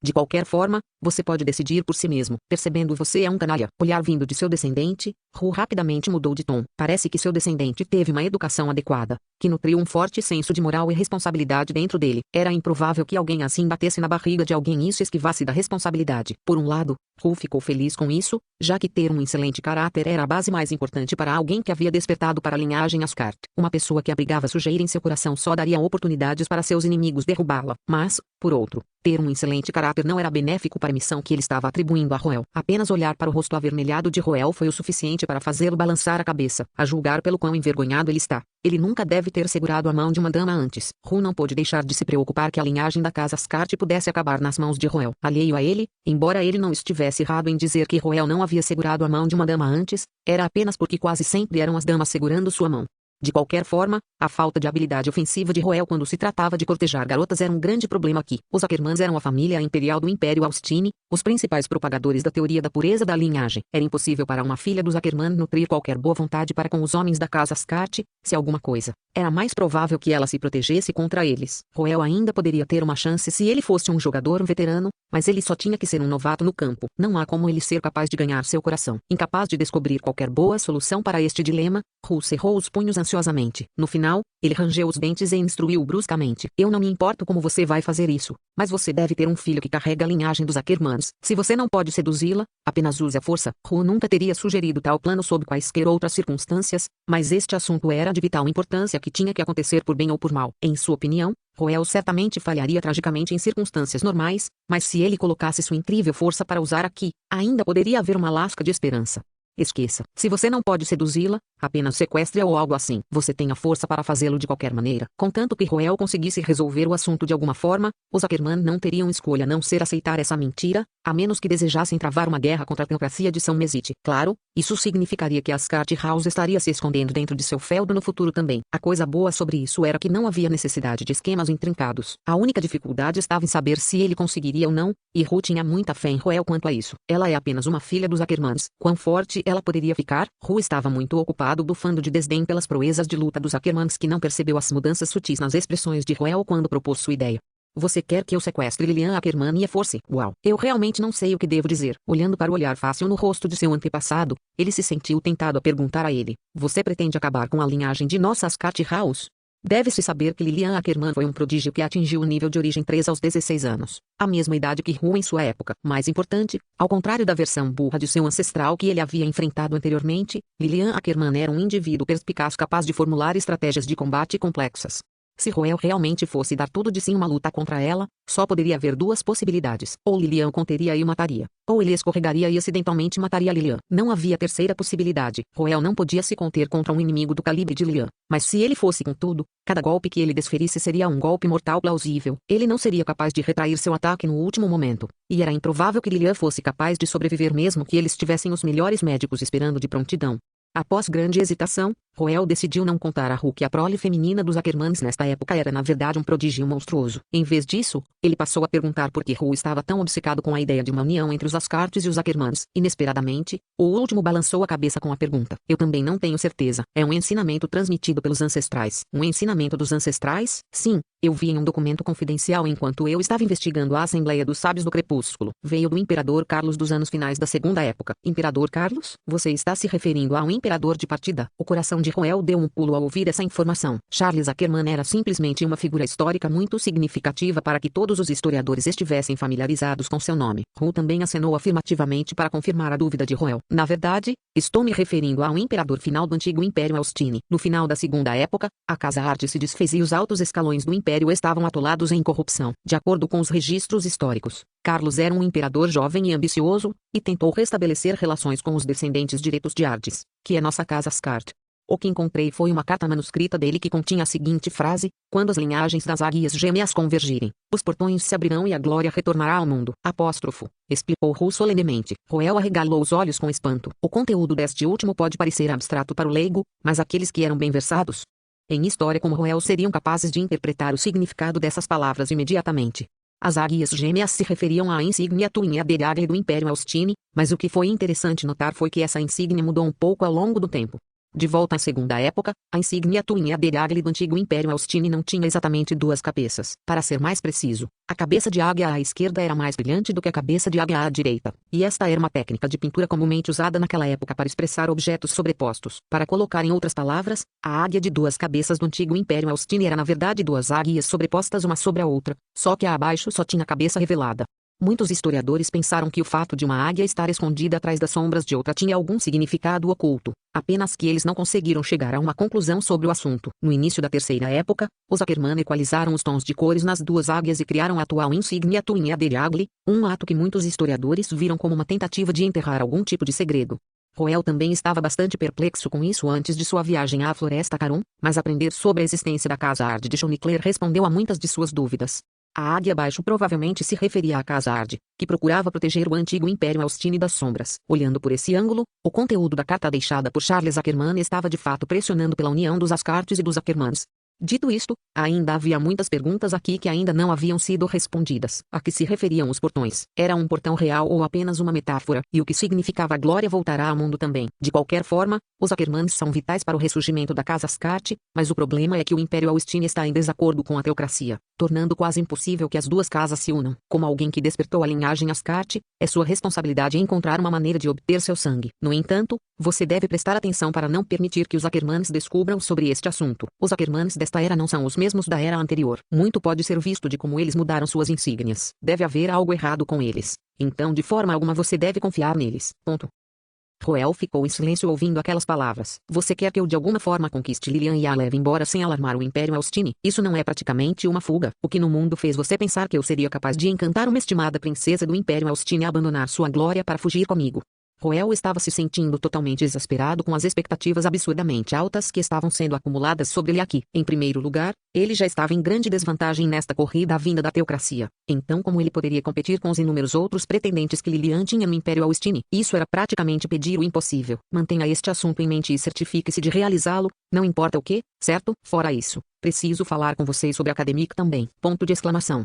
De qualquer forma, você pode decidir por si mesmo. Percebendo você é um canalha. Olhar vindo de seu descendente, Ru rapidamente mudou de tom. Parece que seu descendente teve uma educação adequada, que nutriu um forte senso de moral e responsabilidade dentro dele. Era improvável que alguém assim batesse na barriga de alguém e se esquivasse da responsabilidade. Por um lado, Ru ficou feliz com isso, já que ter um excelente caráter era a base mais importante para alguém que havia despertado para a linhagem Ascart. Uma pessoa que abrigava sujeira em seu coração só daria oportunidades para seus inimigos derrubá-la. Mas, por outro, ter um excelente caráter não era benéfico para a missão que ele estava atribuindo a Roel. Apenas olhar para o rosto avermelhado de Roel foi o suficiente para fazê-lo balançar a cabeça, a julgar pelo quão envergonhado ele está. Ele nunca deve ter segurado a mão de uma dama antes. Ru não pôde deixar de se preocupar que a linhagem da casa Ascart pudesse acabar nas mãos de Roel. Alheio a ele, embora ele não estivesse errado em dizer que Roel não havia segurado a mão de uma dama antes, era apenas porque quase sempre eram as damas segurando sua mão. De qualquer forma, a falta de habilidade ofensiva de Roel quando se tratava de cortejar garotas era um grande problema aqui. Os Ackermans eram a família imperial do Império Austini, os principais propagadores da teoria da pureza da linhagem. Era impossível para uma filha dos Ackerman nutrir qualquer boa vontade para com os homens da casa Ascart, se alguma coisa. Era mais provável que ela se protegesse contra eles. Roel ainda poderia ter uma chance se ele fosse um jogador veterano, mas ele só tinha que ser um novato no campo. Não há como ele ser capaz de ganhar seu coração. Incapaz de descobrir qualquer boa solução para este dilema, Ru cerrou os punhos ansiosamente. No final, ele rangeu os dentes e instruiu bruscamente. Eu não me importo como você vai fazer isso, mas você deve ter um filho que carrega a linhagem dos Ackermans. Se você não pode seduzi-la, apenas use a força. Ru nunca teria sugerido tal plano sob quaisquer outras circunstâncias, mas este assunto era de vital importância que tinha que acontecer por bem ou por mal. Em sua opinião, Roel certamente falharia tragicamente em circunstâncias normais, mas se ele colocasse sua incrível força para usar aqui, ainda poderia haver uma lasca de esperança. Esqueça. Se você não pode seduzi-la, apenas sequestre-a ou algo assim. Você tem a força para fazê-lo de qualquer maneira. Contanto que Roel conseguisse resolver o assunto de alguma forma, os Ackerman não teriam escolha a não ser aceitar essa mentira, a menos que desejassem travar uma guerra contra a teocracia de São Mesite. Claro, isso significaria que Ascart House estaria se escondendo dentro de seu feudo no futuro também. A coisa boa sobre isso era que não havia necessidade de esquemas intrincados. A única dificuldade estava em saber se ele conseguiria ou não, e Ru tinha muita fé em Roel quanto a isso. Ela é apenas uma filha dos Ackermans. Quão forte ela poderia ficar? Ru estava muito ocupado bufando de desdém pelas proezas de luta dos Ackermans que não percebeu as mudanças sutis nas expressões de Roel quando propôs sua ideia. Você quer que eu sequestre Lilian Ackerman e a force? Uau! Eu realmente não sei o que devo dizer. Olhando para o olhar fácil no rosto de seu antepassado, ele se sentiu tentado a perguntar a ele. Você pretende acabar com a linhagem de nossa Ascart House? Deve-se saber que Lilian Ackerman foi um prodígio que atingiu o nível de origem 3 aos 16 anos, a mesma idade que Ru em sua época. Mais importante, ao contrário da versão burra de seu ancestral que ele havia enfrentado anteriormente, Lilian Ackerman era um indivíduo perspicaz capaz de formular estratégias de combate complexas. Se Roel realmente fosse dar tudo de si em uma luta contra ela, só poderia haver duas possibilidades. Ou Lilian o conteria e o mataria, ou ele escorregaria e acidentalmente mataria Lilian. Não havia terceira possibilidade. Roel não podia se conter contra um inimigo do calibre de Lilian. Mas se ele fosse com tudo, cada golpe que ele desferisse seria um golpe mortal plausível. Ele não seria capaz de retrair seu ataque no último momento. E era improvável que Lilian fosse capaz de sobreviver mesmo que eles tivessem os melhores médicos esperando de prontidão. Após grande hesitação, Roel decidiu não contar a Ru que a prole feminina dos Ackermans nesta época era na verdade um prodígio monstruoso. Em vez disso, ele passou a perguntar por que Ru estava tão obcecado com a ideia de uma união entre os Ascartes e os Ackermans. Inesperadamente, o último balançou a cabeça com a pergunta. Eu também não tenho certeza. É um ensinamento transmitido pelos ancestrais. Um ensinamento dos ancestrais? Sim, eu vi em um documento confidencial enquanto eu estava investigando a Assembleia dos Sábios do Crepúsculo. Veio do Imperador Carlos dos anos finais da Segunda Época. Imperador Carlos? Você está se referindo a um imperador de partida? O coração de Roel deu um pulo ao ouvir essa informação. Charles Ackerman era simplesmente uma figura histórica muito significativa para que todos os historiadores estivessem familiarizados com seu nome. Ru também acenou afirmativamente para confirmar a dúvida de Roel. Na verdade, estou me referindo a um imperador final do antigo Império Austini. No final da Segunda Época, a Casa Arte se desfez e os altos escalões do Império estavam atolados em corrupção. De acordo com os registros históricos, Carlos era um imperador jovem e ambicioso, e tentou restabelecer relações com os descendentes diretos de Ardis, que é nossa casa Ascart. O que encontrei foi uma carta manuscrita dele que continha a seguinte frase: quando as linhagens das águias gêmeas convergirem, os portões se abrirão e a glória retornará ao mundo. Apóstrofo, explicou Ru solenemente. Roel arregalou os olhos com espanto. O conteúdo deste último pode parecer abstrato para o leigo, mas aqueles que eram bem versados em história como Roel seriam capazes de interpretar o significado dessas palavras imediatamente. As águias gêmeas se referiam à insígnia Twin Adder do Império Austini, mas o que foi interessante notar foi que essa insígnia mudou um pouco ao longo do tempo. De volta à segunda época, a insígnia Tuinha de Águia do antigo Império Austini não tinha exatamente duas cabeças. Para ser mais preciso, a cabeça de águia à esquerda era mais brilhante do que a cabeça de águia à direita, e esta era uma técnica de pintura comumente usada naquela época para expressar objetos sobrepostos. Para colocar em outras palavras, a águia de duas cabeças do antigo Império Austini era na verdade duas águias sobrepostas uma sobre a outra, só que a abaixo só tinha a cabeça revelada. Muitos historiadores pensaram que o fato de uma águia estar escondida atrás das sombras de outra tinha algum significado oculto, apenas que eles não conseguiram chegar a uma conclusão sobre o assunto. No início da terceira época, os Ackermann equalizaram os tons de cores nas duas águias e criaram a atual insígnia Tuinha de Águia, um ato que muitos historiadores viram como uma tentativa de enterrar algum tipo de segredo. Roel também estava bastante perplexo com isso antes de sua viagem à Floresta Caron, mas aprender sobre a existência da Casa Ard de Chonicler respondeu a muitas de suas dúvidas. A águia abaixo provavelmente se referia à Casa Ard, que procurava proteger o antigo Império Austini das sombras. Olhando por esse ângulo, o conteúdo da carta deixada por Charles Ackermann estava de fato pressionando pela união dos Ascartes e dos Ackermanns. Dito isto, ainda havia muitas perguntas aqui que ainda não haviam sido respondidas. A que se referiam os portões? Era um portão real ou apenas uma metáfora? E o que significava a glória voltará ao mundo também? De qualquer forma, os Ackermanns são vitais para o ressurgimento da Casa Ascart, mas o problema é que o Império Austini está em desacordo com a teocracia, tornando quase impossível que as duas casas se unam. Como alguém que despertou a linhagem Ascart, é sua responsabilidade encontrar uma maneira de obter seu sangue. No entanto, você deve prestar atenção para não permitir que os Ackermanns descubram sobre este assunto. Os Ackermanns desta era não são os mesmos da era anterior. Muito pode ser visto de como eles mudaram suas insígnias. Deve haver algo errado com eles. Então de forma alguma você deve confiar neles. Ponto. Roel ficou em silêncio ouvindo aquelas palavras. Você quer que eu de alguma forma conquiste Lilian e a leve embora sem alarmar o Império Austini? Isso não é praticamente uma fuga. O que no mundo fez você pensar que eu seria capaz de encantar uma estimada princesa do Império Austini a abandonar sua glória para fugir comigo? Roel estava se sentindo totalmente exasperado com as expectativas absurdamente altas que estavam sendo acumuladas sobre ele aqui. Em primeiro lugar, ele já estava em grande desvantagem nesta corrida à vinda da teocracia. Então como ele poderia competir com os inúmeros outros pretendentes que Lilian tinha no Império Austini? Isso era praticamente pedir o impossível. Mantenha este assunto em mente e certifique-se de realizá-lo, não importa o que, certo? Fora isso, preciso falar com vocês sobre a Academic também. Ponto de exclamação.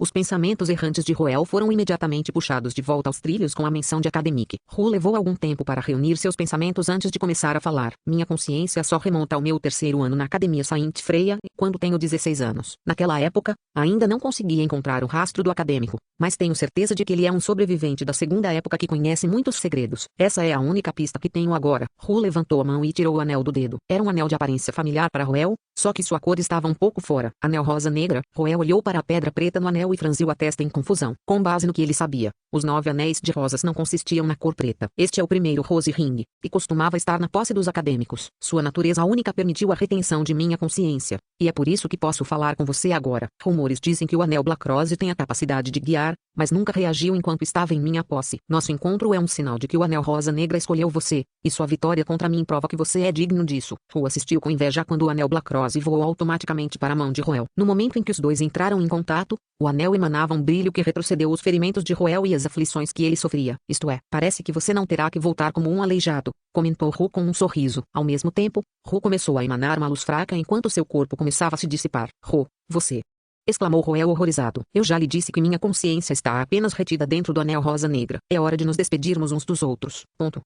Os pensamentos errantes de Roel foram imediatamente puxados de volta aos trilhos com a menção de Academic. Ru levou algum tempo para reunir seus pensamentos antes de começar a falar. Minha consciência só remonta ao meu terceiro ano na Academia Saint Freya, quando tenho 16 anos. Naquela época, ainda não consegui encontrar o rastro do acadêmico, mas tenho certeza de que ele é um sobrevivente da segunda época que conhece muitos segredos. Essa é a única pista que tenho agora. Ru levantou a mão e tirou o anel do dedo. Era um anel de aparência familiar para Roel, só que sua cor estava um pouco fora. Anel rosa negra. Roel olhou para a pedra preta no anel e franziu a testa em confusão. Com base no que ele sabia, os 9 anéis de rosas não consistiam na cor preta. Este é o primeiro Rose Ring, e costumava estar na posse dos acadêmicos. Sua natureza única permitiu a retenção de minha consciência, e é por isso que posso falar com você agora. Rumores dizem que o anel Black Rose tem a capacidade de guiar, mas nunca reagiu enquanto estava em minha posse. Nosso encontro é um sinal de que o anel rosa negra escolheu você, e sua vitória contra mim prova que você é digno disso. Ru assistiu com inveja quando o anel Black Rose voou automaticamente para a mão de Roel. No momento em que os dois entraram em contato, o anel emanava um brilho que retrocedeu os ferimentos de Roel e as aflições que ele sofria. Isto é, parece que você não terá que voltar como um aleijado, comentou Ru com um sorriso. Ao mesmo tempo, Ru começou a emanar uma luz fraca enquanto seu corpo começava a se dissipar. Ru, você! Exclamou Roel horrorizado. Eu já lhe disse que minha consciência está apenas retida dentro do anel rosa negra. É hora de nos despedirmos uns dos outros. Ponto.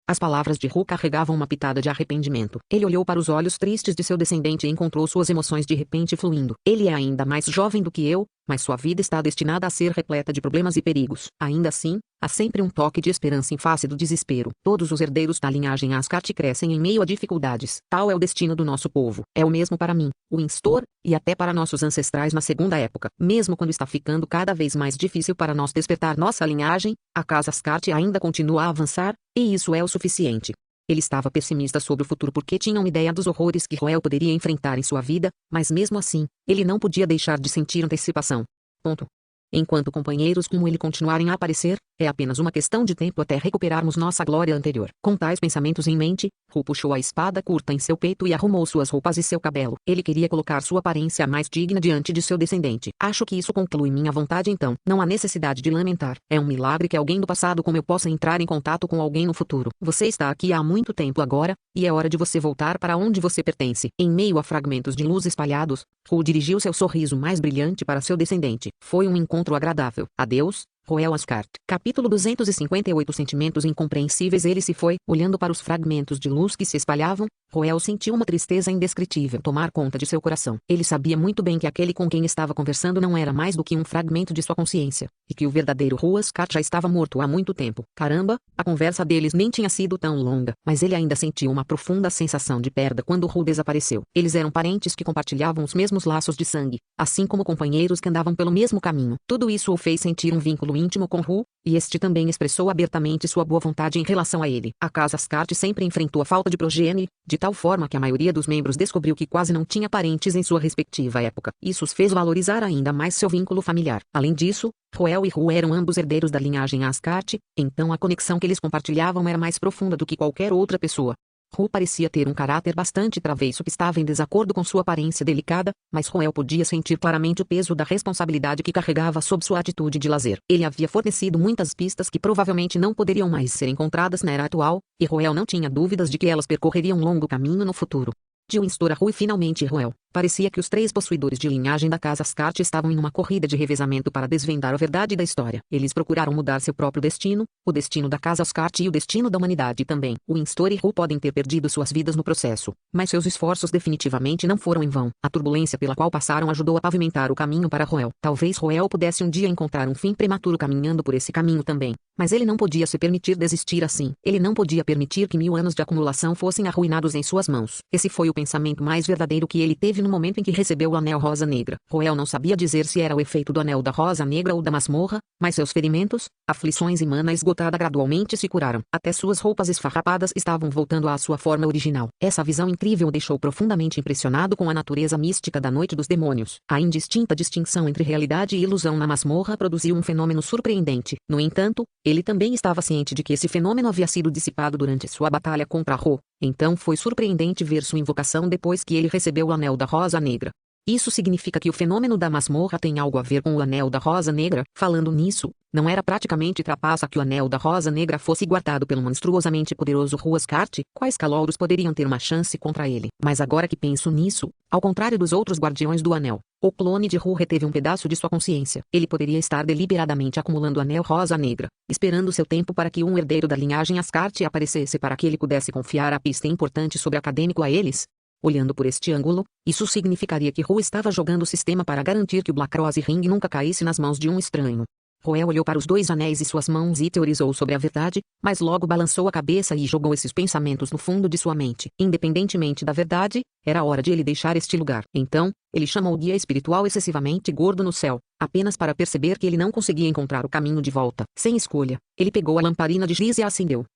As palavras de Ru carregavam uma pitada de arrependimento. Ele olhou para os olhos tristes de seu descendente e encontrou suas emoções de repente fluindo. Ele é ainda mais jovem do que eu, mas sua vida está destinada a ser repleta de problemas e perigos. Ainda assim, há sempre um toque de esperança em face do desespero. Todos os herdeiros da linhagem Ascart crescem em meio a dificuldades. Tal é o destino do nosso povo. É o mesmo para mim, Winstor, e até para nossos ancestrais na segunda época. Mesmo quando está ficando cada vez mais difícil para nós despertar nossa linhagem, a casa Ascart ainda continua a avançar, e isso é o suficiente. Ele estava pessimista sobre o futuro porque tinha uma ideia dos horrores que Roel poderia enfrentar em sua vida, mas mesmo assim, ele não podia deixar de sentir antecipação. Ponto. Enquanto companheiros como ele continuarem a aparecer, é apenas uma questão de tempo até recuperarmos nossa glória anterior. Com tais pensamentos em mente, Ru puxou a espada curta em seu peito e arrumou suas roupas e seu cabelo. Ele queria colocar sua aparência mais digna diante de seu descendente. Acho que isso conclui minha vontade então. Não há necessidade de lamentar. É um milagre que alguém do passado como eu possa entrar em contato com alguém no futuro. Você está aqui há muito tempo agora, e é hora de você voltar para onde você pertence. Em meio a fragmentos de luz espalhados, Ru dirigiu seu sorriso mais brilhante para seu descendente. Foi um encontro agradável. Adeus, Roel Ascart. Capítulo 258. Sentimentos incompreensíveis. Ele se foi, olhando para os fragmentos de luz que se espalhavam. Roel sentiu uma tristeza indescritível tomar conta de seu coração. Ele sabia muito bem que aquele com quem estava conversando não era mais do que um fragmento de sua consciência, e que o verdadeiro Roel Ascart já estava morto há muito tempo. Caramba, a conversa deles nem tinha sido tão longa, mas ele ainda sentiu uma profunda sensação de perda quando Roel desapareceu. Eles eram parentes que compartilhavam os mesmos laços de sangue, assim como companheiros que andavam pelo mesmo caminho. Tudo isso o fez sentir um vínculo íntimo com Roel, e este também expressou abertamente sua boa vontade em relação a ele. A casa Ascart sempre enfrentou a falta de progenie, de tal forma que a maioria dos membros descobriu que quase não tinha parentes em sua respectiva época. Isso os fez valorizar ainda mais seu vínculo familiar. Além disso, Roel e Roel eram ambos herdeiros da linhagem Ascart, então a conexão que eles compartilhavam era mais profunda do que qualquer outra pessoa. Roel parecia ter um caráter bastante travesso que estava em desacordo com sua aparência delicada, mas Roel podia sentir claramente o peso da responsabilidade que carregava sob sua atitude de lazer. Ele havia fornecido muitas pistas que provavelmente não poderiam mais ser encontradas na era atual, e Roel não tinha dúvidas de que elas percorreriam um longo caminho no futuro. De Winstor a Roel e finalmente Roel. Parecia que os três possuidores de linhagem da casa Ascart estavam em uma corrida de revezamento para desvendar a verdade da história. Eles procuraram mudar seu próprio destino, o destino da casa Ascart e o destino da humanidade também. Winstor e Roel podem ter perdido suas vidas no processo, mas seus esforços definitivamente não foram em vão. A turbulência pela qual passaram ajudou a pavimentar o caminho para Roel. Talvez Roel pudesse um dia encontrar um fim prematuro caminhando por esse caminho também, mas ele não podia se permitir desistir assim. Ele não podia permitir que 1000 anos de acumulação fossem arruinados em suas mãos. Esse foi o pensamento mais verdadeiro que ele teve no momento em que recebeu o anel rosa negra. Roel não sabia dizer se era o efeito do anel da rosa negra ou da masmorra, mas seus ferimentos, aflições e mana esgotada gradualmente se curaram. Até suas roupas esfarrapadas estavam voltando à sua forma original. Essa visão incrível o deixou profundamente impressionado com a natureza mística da Noite dos Demônios. A indistinta distinção entre realidade e ilusão na masmorra produziu um fenômeno surpreendente. No entanto, ele também estava ciente de que esse fenômeno havia sido dissipado durante sua batalha contra Roel. Então foi surpreendente ver sua invocação depois que ele recebeu o anel da rosa negra. Isso significa que o fenômeno da masmorra tem algo a ver com o anel da rosa negra. Falando nisso, não era praticamente trapaça que o anel da rosa negra fosse guardado pelo monstruosamente poderoso Roel Ascart? Quais calouros poderiam ter uma chance contra ele? Mas agora que penso nisso, ao contrário dos outros guardiões do anel, o clone de Roel reteve um pedaço de sua consciência. Ele poderia estar deliberadamente acumulando o anel rosa negra, esperando seu tempo para que um herdeiro da linhagem Ascart aparecesse para que ele pudesse confiar a pista importante sobre acadêmico a eles. Olhando por este ângulo, isso significaria que Roel estava jogando o sistema para garantir que o Black Rose Ring nunca caísse nas mãos de um estranho. Roel olhou para os 2 anéis em suas mãos e teorizou sobre a verdade, mas logo balançou a cabeça e jogou esses pensamentos no fundo de sua mente. Independentemente da verdade, era hora de ele deixar este lugar. Então, ele chamou o guia espiritual excessivamente gordo no céu, apenas para perceber que ele não conseguia encontrar o caminho de volta. Sem escolha, ele pegou a lamparina de giz e a acendeu.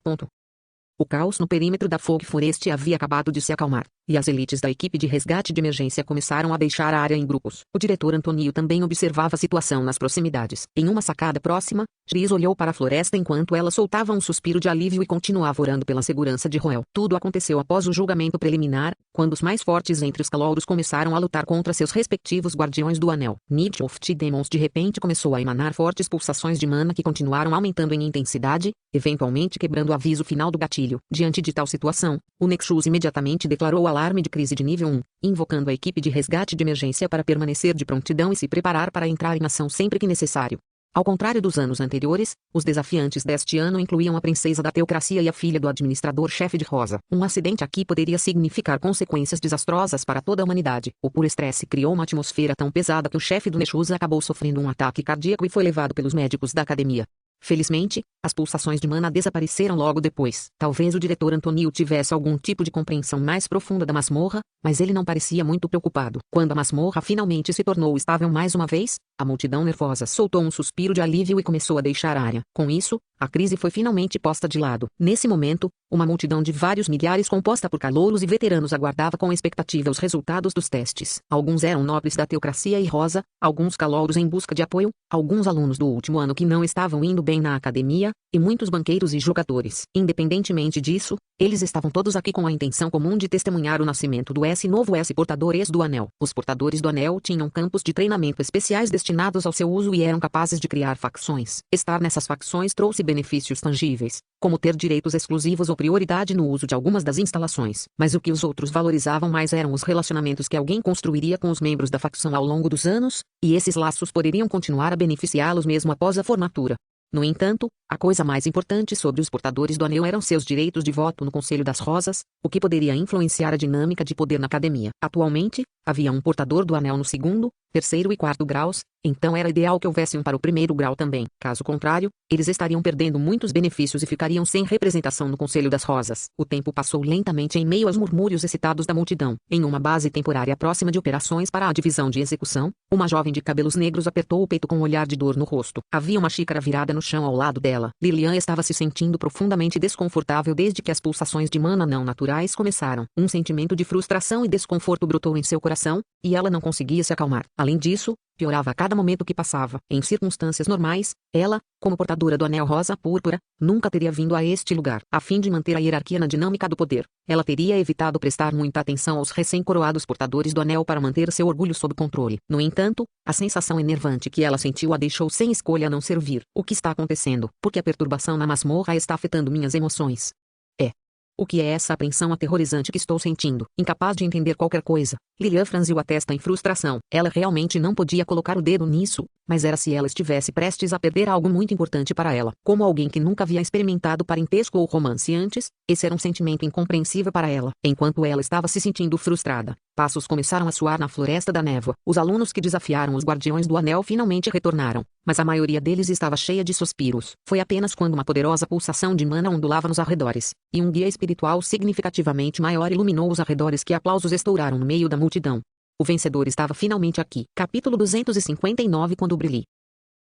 O caos no perímetro da Fog Forest havia acabado de se acalmar, e as elites da equipe de resgate de emergência começaram a deixar a área em grupos. O diretor Antônio também observava a situação nas proximidades. Em uma sacada próxima, Tris olhou para a floresta enquanto ela soltava um suspiro de alívio e continuava orando pela segurança de Roel. Tudo aconteceu após o julgamento preliminar, quando os mais fortes entre os calouros começaram a lutar contra seus respectivos guardiões do anel. Night of the Demons de repente começou a emanar fortes pulsações de mana que continuaram aumentando em intensidade, eventualmente quebrando o aviso final do gatilho. Diante de tal situação, o Nexus imediatamente declarou o alarme de crise de nível 1, invocando a equipe de resgate de emergência para permanecer de prontidão e se preparar para entrar em ação sempre que necessário. Ao contrário dos anos anteriores, os desafiantes deste ano incluíam a princesa da teocracia e a filha do administrador-chefe de Rosa. Um acidente aqui poderia significar consequências desastrosas para toda a humanidade. O puro estresse criou uma atmosfera tão pesada que o chefe do Nexus acabou sofrendo um ataque cardíaco e foi levado pelos médicos da academia. Felizmente, as pulsações de mana desapareceram logo depois. Talvez o diretor Antônio tivesse algum tipo de compreensão mais profunda da masmorra, mas ele não parecia muito preocupado. Quando a masmorra finalmente se tornou estável mais uma vez, a multidão nervosa soltou um suspiro de alívio e começou a deixar a área. Com isso, a crise foi finalmente posta de lado. Nesse momento, uma multidão de vários milhares composta por calouros e veteranos aguardava com expectativa os resultados dos testes. Alguns eram nobres da teocracia e Rosa, alguns calouros em busca de apoio, alguns alunos do último ano que não estavam indo bem na academia, e muitos banqueiros e jogadores. Independentemente disso, eles estavam todos aqui com a intenção comum de testemunhar o nascimento do novo portadores do anel. Os portadores do anel tinham campos de treinamento especiais destinados ao seu uso e eram capazes de criar facções. Estar nessas facções trouxe benefícios tangíveis, como ter direitos exclusivos ou prioridade no uso de algumas das instalações. Mas o que os outros valorizavam mais eram os relacionamentos que alguém construiria com os membros da facção ao longo dos anos, e esses laços poderiam continuar a beneficiá-los mesmo após a formatura. No entanto, a coisa mais importante sobre os portadores do anel eram seus direitos de voto no Conselho das Rosas, o que poderia influenciar a dinâmica de poder na academia. Atualmente, havia um portador do anel no segundo, terceiro e quarto graus, então era ideal que houvesse um para o primeiro grau também. Caso contrário, eles estariam perdendo muitos benefícios e ficariam sem representação no Conselho das Rosas. O tempo passou lentamente em meio aos murmúrios excitados da multidão. Em uma base temporária próxima de operações para a divisão de execução, uma jovem de cabelos negros apertou o peito com um olhar de dor no rosto. Havia uma xícara virada no chão ao lado dela. Lilian estava se sentindo profundamente desconfortável desde que as pulsações de mana não naturais começaram. Um sentimento de frustração e desconforto brotou em seu coração, e ela não conseguia se acalmar. Além disso, piorava a cada momento que passava. Em circunstâncias normais, ela, como portadora do anel rosa púrpura, nunca teria vindo a este lugar. A fim de manter a hierarquia na dinâmica do poder, ela teria evitado prestar muita atenção aos recém-coroados portadores do anel para manter seu orgulho sob controle. No entanto, a sensação enervante que ela sentiu a deixou sem escolha a não servir. O que está acontecendo? Porque a perturbação na masmorra está afetando minhas emoções. O que é essa apreensão aterrorizante que estou sentindo? Incapaz de entender qualquer coisa, Lilian franziu a testa em frustração. Ela realmente não podia colocar o dedo nisso, mas era se ela estivesse prestes a perder algo muito importante para ela. Como alguém que nunca havia experimentado parentesco ou romance antes, esse era um sentimento incompreensível para ela. Enquanto ela estava se sentindo frustrada, passos começaram a soar na Floresta da Névoa. Os alunos que desafiaram os Guardiões do Anel finalmente retornaram, mas a maioria deles estava cheia de suspiros. Foi apenas quando uma poderosa pulsação de mana ondulava nos arredores, e um guia espiritual significativamente maior iluminou os arredores que aplausos estouraram no meio da multidão. O vencedor estava finalmente aqui. Capítulo 259. Quando brilhei.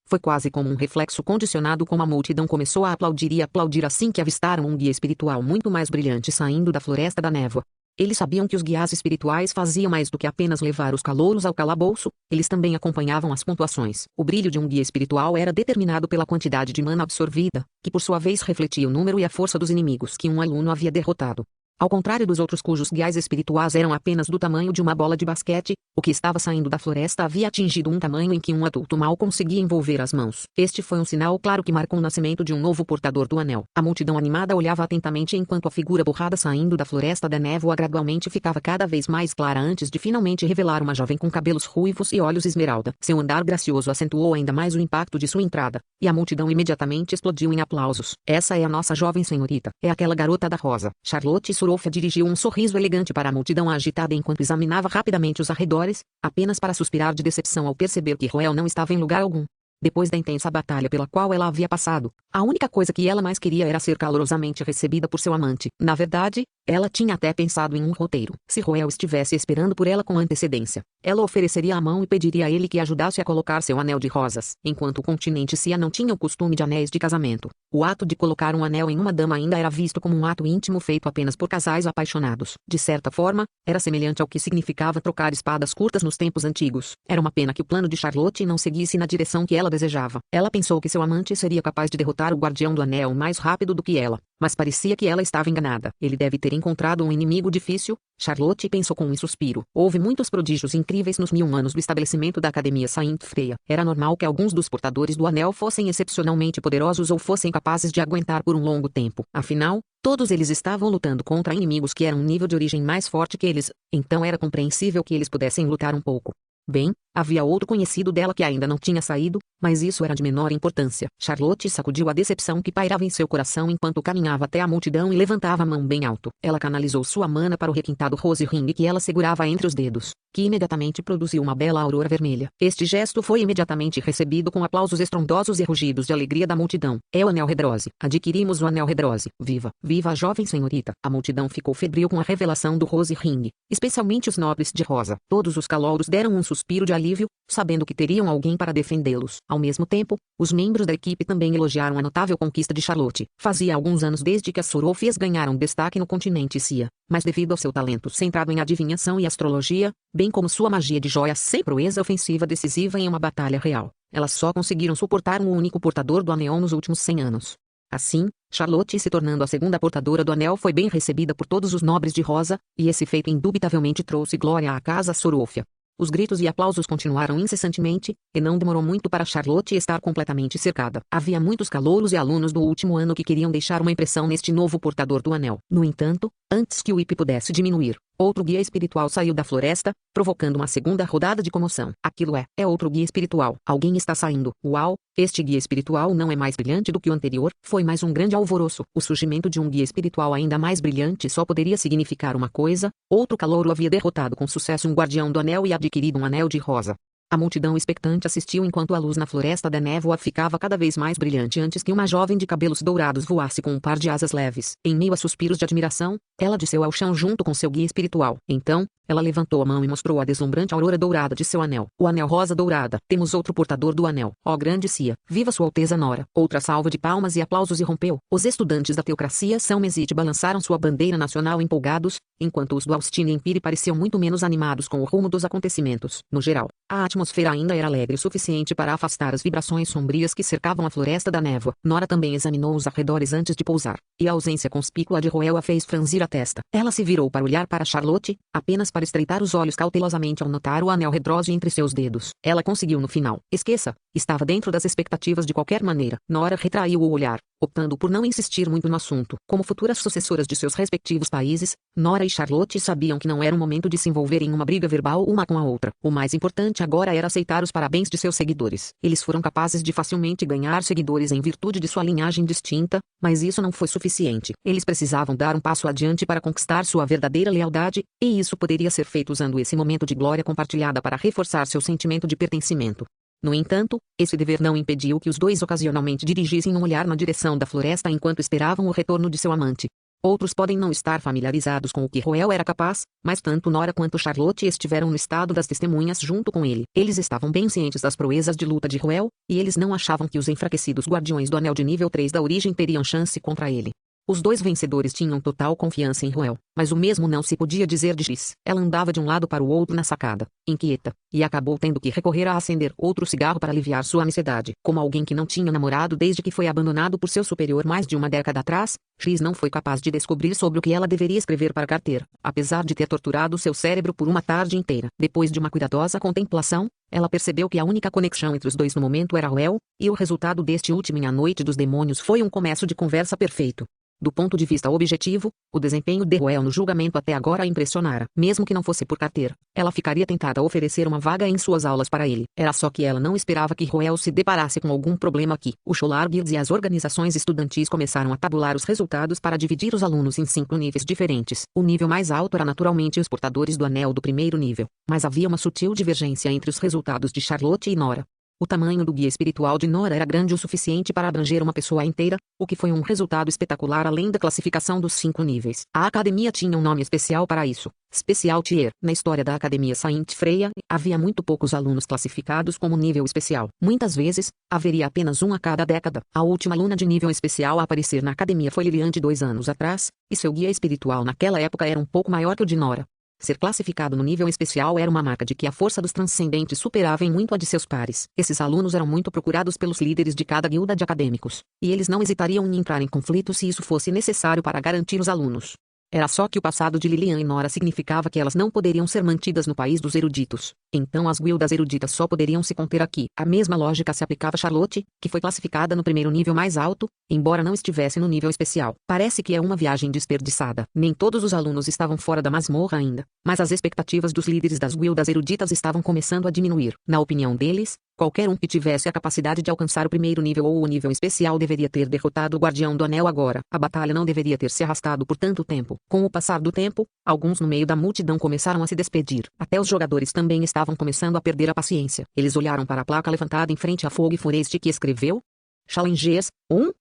Foi quase como um reflexo condicionado como a multidão começou a aplaudir e aplaudir assim que avistaram um guia espiritual muito mais brilhante saindo da Floresta da Névoa. Eles sabiam que os guias espirituais faziam mais do que apenas levar os calouros ao calabouço, eles também acompanhavam as pontuações. O brilho de um guia espiritual era determinado pela quantidade de mana absorvida, que por sua vez refletia o número e a força dos inimigos que um aluno havia derrotado. Ao contrário dos outros cujos guias espirituais eram apenas do tamanho de uma bola de basquete, o que estava saindo da floresta havia atingido um tamanho em que um adulto mal conseguia envolver as mãos. Este foi um sinal claro que marcou o nascimento de um novo portador do anel. A multidão animada olhava atentamente enquanto a figura borrada saindo da floresta da névoa gradualmente ficava cada vez mais clara antes de finalmente revelar uma jovem com cabelos ruivos e olhos esmeralda. Seu andar gracioso acentuou ainda mais o impacto de sua entrada, e a multidão imediatamente explodiu em aplausos. Essa é a nossa jovem senhorita. É aquela garota da rosa. Charlotte Sorofia dirigiu um sorriso elegante para a multidão agitada enquanto examinava rapidamente os arredores, apenas para suspirar de decepção ao perceber que Roel não estava em lugar algum. Depois da intensa batalha pela qual ela havia passado, a única coisa que ela mais queria era ser calorosamente recebida por seu amante. Na verdade, ela tinha até pensado em um roteiro. Se Roel estivesse esperando por ela com antecedência, ela ofereceria a mão e pediria a ele que ajudasse a colocar seu anel de rosas. Enquanto o continente Cia não tinha o costume de anéis de casamento, o ato de colocar um anel em uma dama ainda era visto como um ato íntimo feito apenas por casais apaixonados. De certa forma, era semelhante ao que significava trocar espadas curtas nos tempos antigos. Era uma pena que o plano de Charlotte não seguisse na direção que ela desejava. Ela pensou que seu amante seria capaz de derrotar o Guardião do Anel mais rápido do que ela, mas parecia que ela estava enganada. Ele deve ter encontrado um inimigo difícil, Charlotte pensou com um suspiro. Houve muitos prodígios incríveis nos 1000 anos do estabelecimento da Academia Saint Freya. Era normal que alguns dos portadores do anel fossem excepcionalmente poderosos ou fossem capazes de aguentar por um longo tempo. Afinal, todos eles estavam lutando contra inimigos que eram um nível de origem mais forte que eles, então era compreensível que eles pudessem lutar um pouco. Bem, havia outro conhecido dela que ainda não tinha saído, mas isso era de menor importância. Charlotte sacudiu a decepção que pairava em seu coração enquanto caminhava até a multidão e levantava a mão bem alto. Ela canalizou sua mana para o requintado rose ring que ela segurava entre os dedos, que imediatamente produziu uma bela aurora vermelha. Este gesto foi imediatamente recebido com aplausos estrondosos e rugidos de alegria da multidão. É o anel Redrose. Adquirimos o anel Redrose. Viva! Viva a jovem senhorita! A multidão ficou febril com a revelação do rose ring, especialmente os nobres de rosa. Todos os calouros deram um suspiro de alívio, sabendo que teriam alguém para defendê-los. Ao mesmo tempo, os membros da equipe também elogiaram a notável conquista de Charlotte. Fazia alguns anos desde que as Sorofias ganharam destaque no continente Cia, mas devido ao seu talento centrado em adivinhação e astrologia, bem como sua magia de joia sem proeza ofensiva decisiva em uma batalha real, Elas só conseguiram suportar um único portador do anel nos últimos 100 anos. Assim, Charlotte se tornando a segunda portadora do anel foi bem recebida por todos os nobres de Rosa, e esse feito indubitavelmente trouxe glória à casa Sorofia. Os gritos e aplausos continuaram incessantemente, e não demorou muito para Charlotte estar completamente cercada. Havia muitos calouros e alunos do último ano que queriam deixar uma impressão neste novo portador do anel. No entanto, antes que o hipe pudesse diminuir, outro guia espiritual saiu da floresta, provocando uma segunda rodada de comoção. Aquilo é outro guia espiritual. Alguém está saindo. Uau! Este guia espiritual não é mais brilhante do que o anterior. Foi mais um grande alvoroço. O surgimento de um guia espiritual ainda mais brilhante só poderia significar uma coisa: outro calouro havia derrotado com sucesso um guardião do anel e adquirido um anel de rosa. A multidão expectante assistiu enquanto a luz na floresta da névoa ficava cada vez mais brilhante antes que uma jovem de cabelos dourados voasse com um par de asas leves. Em meio a suspiros de admiração, ela desceu ao chão junto com seu guia espiritual. Então, ela levantou a mão e mostrou a deslumbrante aurora dourada de seu anel. O anel rosa dourada. Temos outro portador do anel. Ó grande Cia. Viva Sua Alteza Nora. Outra salva de palmas e aplausos irrompeu. Os estudantes da teocracia São Mesite balançaram sua bandeira nacional empolgados, enquanto os do Austin Empire pareciam muito menos animados com o rumo dos acontecimentos. No geral, a atmosfera ainda era alegre o suficiente para afastar as vibrações sombrias que cercavam a floresta da névoa. Nora também examinou os arredores antes de pousar, e a ausência conspícua de Roel a fez franzir a testa. Ela se virou para olhar para Charlotte, apenas para estreitar os olhos cautelosamente ao notar o anel redroso entre seus dedos. Ela conseguiu no final. Esqueça, estava dentro das expectativas de qualquer maneira. Nora retraiu o olhar, optando por não insistir muito no assunto. Como futuras sucessoras de seus respectivos países, Nora e Charlotte sabiam que não era o momento de se envolver em uma briga verbal uma com a outra. O mais importante agora era aceitar os parabéns de seus seguidores. Eles foram capazes de facilmente ganhar seguidores em virtude de sua linhagem distinta, mas isso não foi suficiente. Eles precisavam dar um passo adiante para conquistar sua verdadeira lealdade, e isso poderia ser feito usando esse momento de glória compartilhada para reforçar seu sentimento de pertencimento. No entanto, esse dever não impediu que os dois ocasionalmente dirigissem um olhar na direção da floresta enquanto esperavam o retorno de seu amante. Outros podem não estar familiarizados com o que Roel era capaz, mas tanto Nora quanto Charlotte estiveram no estado das testemunhas junto com ele. Eles estavam bem cientes das proezas de luta de Roel, e eles não achavam que os enfraquecidos guardiões do anel de nível 3 da origem teriam chance contra ele. Os dois vencedores tinham total confiança em Roel, mas o mesmo não se podia dizer de X. Ela andava de um lado para o outro na sacada, inquieta, e acabou tendo que recorrer a acender outro cigarro para aliviar sua ansiedade. Como alguém que não tinha namorado desde que foi abandonado por seu superior mais de uma década atrás, X não foi capaz de descobrir sobre o que ela deveria escrever para Carter, apesar de ter torturado seu cérebro por uma tarde inteira. Depois de uma cuidadosa contemplação, ela percebeu que a única conexão entre os dois no momento era Roel, e o resultado deste último em A Noite dos Demônios foi um começo de conversa perfeito. Do ponto de vista objetivo, o desempenho de Roel no julgamento até agora a impressionara. Mesmo que não fosse por Carter, ela ficaria tentada a oferecer uma vaga em suas aulas para ele. Era só que ela não esperava que Roel se deparasse com algum problema aqui. O Scholar Guilds e as organizações estudantis começaram a tabular os resultados para dividir os alunos em 5 níveis diferentes. O nível mais alto era naturalmente os portadores do anel do primeiro nível, mas havia uma sutil divergência entre os resultados de Charlotte e Nora. O tamanho do guia espiritual de Nora era grande o suficiente para abranger uma pessoa inteira, o que foi um resultado espetacular além da classificação dos 5 níveis. A academia tinha um nome especial para isso, Special Tier. Na história da Academia Saint Freya, havia muito poucos alunos classificados como nível especial. Muitas vezes, haveria apenas um a cada década. A última aluna de nível especial a aparecer na academia foi Lilian de 2 anos atrás, e seu guia espiritual naquela época era um pouco maior que o de Nora. Ser classificado no nível especial era uma marca de que a força dos transcendentes superava em muito a de seus pares. Esses alunos eram muito procurados pelos líderes de cada guilda de acadêmicos, e eles não hesitariam em entrar em conflito se isso fosse necessário para garantir os alunos. Era só que o passado de Lilian e Nora significava que elas não poderiam ser mantidas no país dos eruditos. Então as guildas eruditas só poderiam se conter aqui. A mesma lógica se aplicava a Charlotte, que foi classificada no primeiro nível mais alto, embora não estivesse no nível especial. Parece que é uma viagem desperdiçada. Nem todos os alunos estavam fora da masmorra ainda, mas as expectativas dos líderes das guildas eruditas estavam começando a diminuir. Na opinião deles, qualquer um que tivesse a capacidade de alcançar o primeiro nível ou o nível especial deveria ter derrotado o Guardião do Anel agora. A batalha não deveria ter se arrastado por tanto tempo. Com o passar do tempo, alguns no meio da multidão começaram a se despedir. Até os jogadores também estavam começando a perder a paciência. Eles olharam para a placa levantada em frente a Fog Forest que escreveu Challengers 1